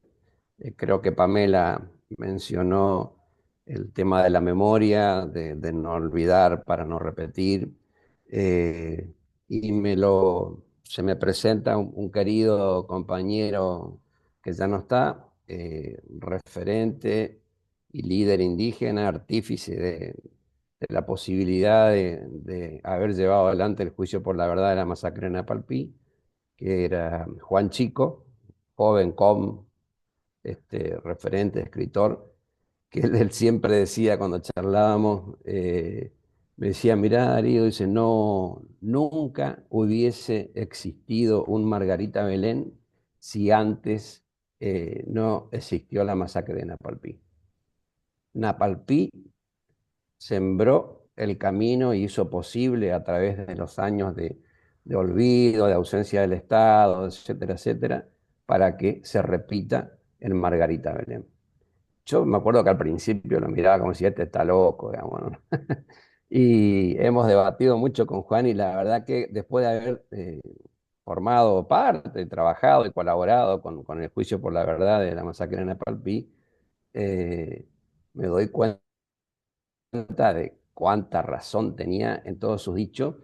B: creo que Pamela mencionó el tema de la memoria, de no olvidar para no repetir, eh, y se me presenta un querido compañero que ya no está, referente y líder indígena, artífice de la posibilidad de haber llevado adelante el juicio por la verdad de la masacre en Napalpí, que era Juan Chico, joven referente, escritor, que él siempre decía cuando charlábamos, me decía, mirá Darío, dice, no, nunca hubiese existido un Margarita Belén si antes no existió la masacre de Napalpí. Napalpí sembró el camino y hizo posible a través de los años de olvido, de ausencia del Estado, etcétera, etcétera, para que se repita en Margarita Belén. Yo me acuerdo que al principio lo miraba como si este está loco, digamos, ¿no? Y hemos debatido mucho con Juan y la verdad que después de haber formado parte, trabajado y colaborado con el juicio por la verdad de la masacre de Napalpí, me doy cuenta de cuánta razón tenía en todos sus dichos.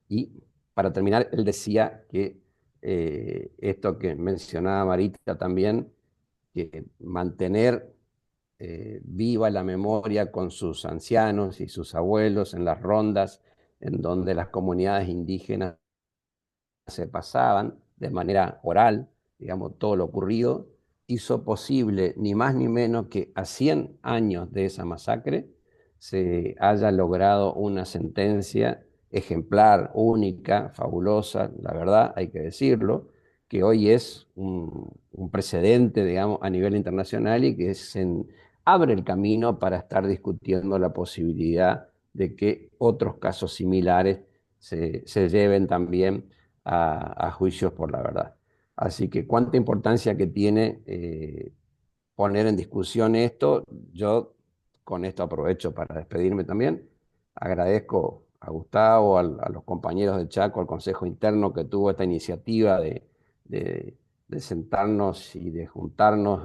B: Y para terminar, él decía que esto que mencionaba Marita también, que mantener viva la memoria con sus ancianos y sus abuelos en las rondas en donde las comunidades indígenas se pasaban de manera oral, digamos, todo lo ocurrido, hizo posible ni más ni menos que a 100 años de esa masacre se haya logrado una sentencia ejemplar, única, fabulosa, la verdad, hay que decirlo, que hoy es un precedente, digamos, a nivel internacional y que abre el camino para estar discutiendo la posibilidad de que otros casos similares se lleven también a juicios por la verdad. Así que cuánta importancia que tiene poner en discusión esto. Yo con esto aprovecho para despedirme también. Agradezco a Gustavo, a los compañeros de Chaco, al Consejo Interno que tuvo esta iniciativa de- de sentarnos y de juntarnos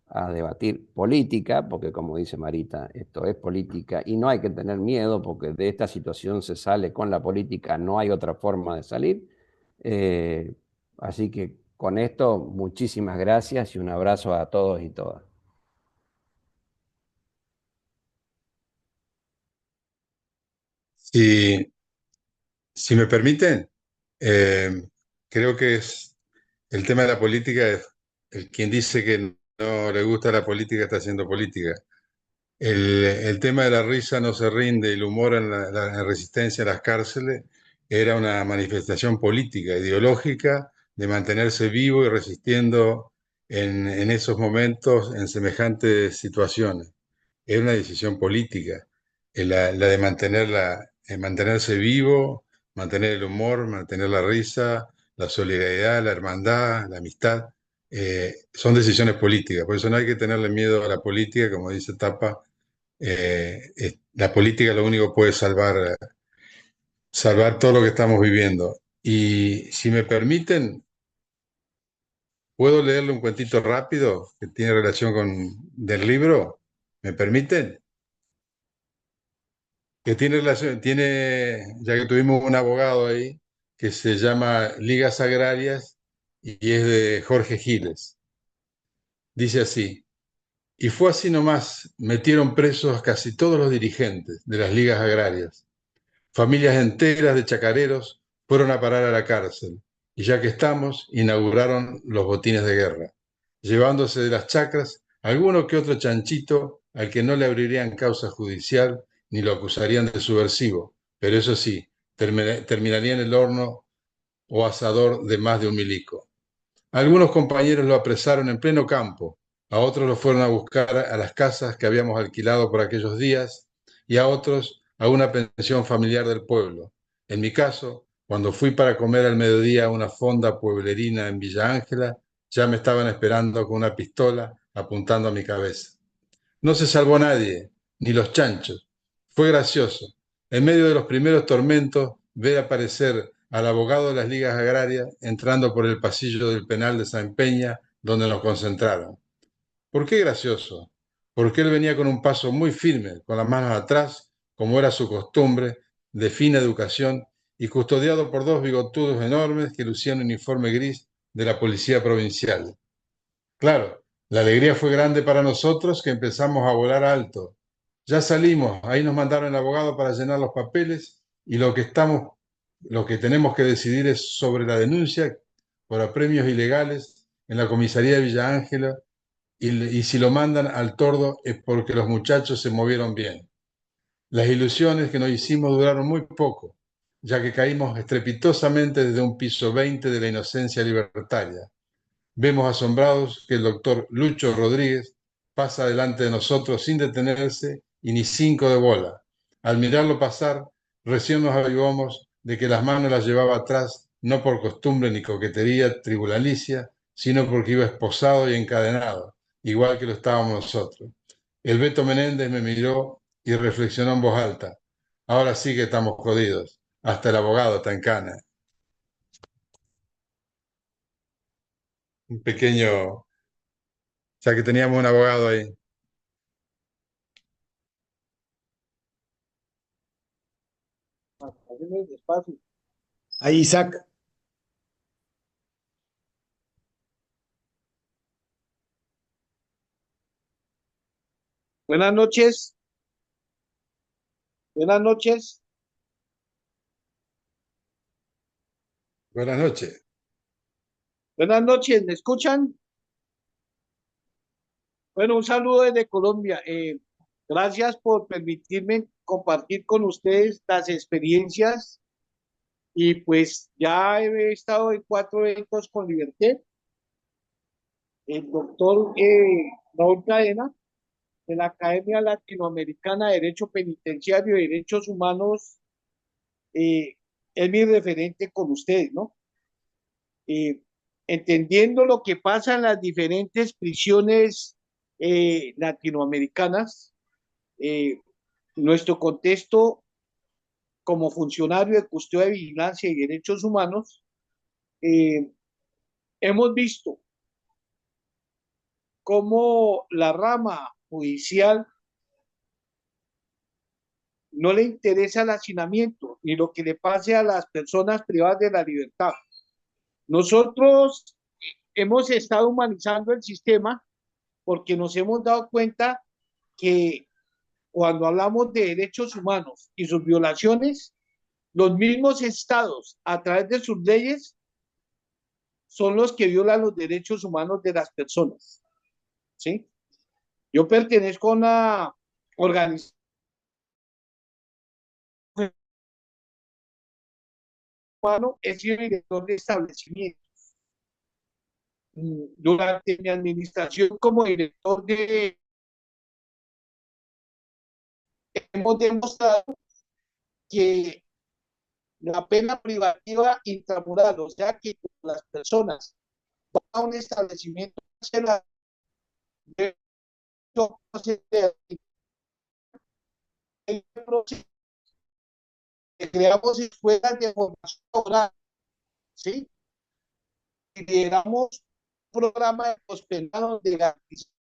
B: a debatir política, porque como dice Marita, esto es política y no hay que tener miedo porque de esta situación se sale con la política, no hay otra forma de salir. Eh, Así que con esto, muchísimas gracias y un abrazo a todos y todas.
C: Si, si me permiten, eh, creo que es el tema de la política, el quien dice que no le gusta la política está haciendo política. El tema de la risa no se rinde, el humor en la resistencia en las cárceles era una manifestación política, ideológica, de mantenerse vivo y resistiendo en esos momentos, en semejantes situaciones. Era una decisión política, la de mantenerse vivo, mantener el humor, mantener la risa, la solidaridad, la hermandad, la amistad. Son decisiones políticas, por eso no hay que tenerle miedo a la política, como dice Tapa. La política lo único que puede salvar todo lo que estamos viviendo. Y si me permiten, ¿puedo leerle un cuentito rápido que tiene relación con del libro? ¿Me permiten? Que tiene relación, ya que tuvimos un abogado ahí, que se llama Ligas Agrarias y es de Jorge Giles. Dice así, y fue así nomás, metieron presos a casi todos los dirigentes de las ligas agrarias. Familias enteras de chacareros fueron a parar a la cárcel y ya que estamos, inauguraron los botines de guerra, llevándose de las chacras alguno que otro chanchito al que no le abrirían causa judicial ni lo acusarían de subversivo, pero eso sí, terminaría en el horno o asador de más de un milico. Algunos compañeros lo apresaron en pleno campo, a otros lo fueron a buscar a las casas que habíamos alquilado por aquellos días y a otros a una pensión familiar del pueblo. En mi caso, cuando fui para comer al mediodía a una fonda pueblerina en Villa Ángela, ya me estaban esperando con una pistola apuntando a mi cabeza. No se salvó nadie, ni los chanchos. Fue gracioso. En medio de los primeros tormentos, ver aparecer al abogado de las ligas agrarias entrando por el pasillo del penal de San Peña, donde nos concentraron. ¿Por qué gracioso? Porque él venía con un paso muy firme, con las manos atrás, como era su costumbre, de fina educación, y custodiado por dos bigotudos enormes que lucían uniforme gris de la policía provincial. Claro, la alegría fue grande para nosotros que empezamos a volar alto. Ya salimos, ahí nos mandaron el abogado para llenar los papeles y lo que tenemos que decidir es sobre la denuncia por apremios ilegales en la comisaría de Villa Ángela y si lo mandan al tordo es porque los muchachos se movieron bien. Las ilusiones que nos hicimos duraron muy poco, ya que caímos estrepitosamente desde un piso 20 de la inocencia libertaria. Vemos asombrados que el doctor Lucho Rodríguez pasa delante de nosotros sin detenerse y ni cinco de bola. Al mirarlo pasar, recién nos avivamos de que las manos las llevaba atrás, no por costumbre ni coquetería tribunalicia, sino porque iba esposado y encadenado, igual que lo estábamos nosotros. El Beto Menéndez me miró y reflexionó en voz alta. Ahora sí que estamos jodidos. Hasta el abogado está en cana. Un pequeño, ya que teníamos un abogado ahí.
D: Ahí, Isaac.
M: Buenas noches, buenas noches.
C: Buenas noches.
M: Buenas noches, ¿me escuchan? Bueno, un saludo desde Colombia. Gracias por permitirme compartir con ustedes las experiencias y pues ya he estado en 4 eventos con Liberté. El doctor Raúl Cadena de la Academia Latinoamericana de Derecho Penitenciario y Derechos Humanos eh, es mi referente con ustedes, ¿no? Eh, Entendiendo lo que pasa en las diferentes prisiones latinoamericanas, eh, nuestro contexto como funcionario de custodia de vigilancia y derechos humanos, eh, hemos visto cómo la rama judicial no le interesa el hacinamiento ni lo que le pase a las personas privadas de la libertad. Nosotros hemos estado humanizando el sistema porque nos hemos dado cuenta que cuando hablamos de derechos humanos y sus violaciones, los mismos estados, a través de sus leyes, son los que violan los derechos humanos de las personas. ¿Sí? Yo pertenezco a una organización, he sido director de establecimiento. Durante mi administración como director hemos demostrado que la pena privativa intramural, o sea que las personas van a un establecimiento carcelario, creamos escuelas de formación oral, ¿sí? Y lideramos un programa de pospenado de garantizar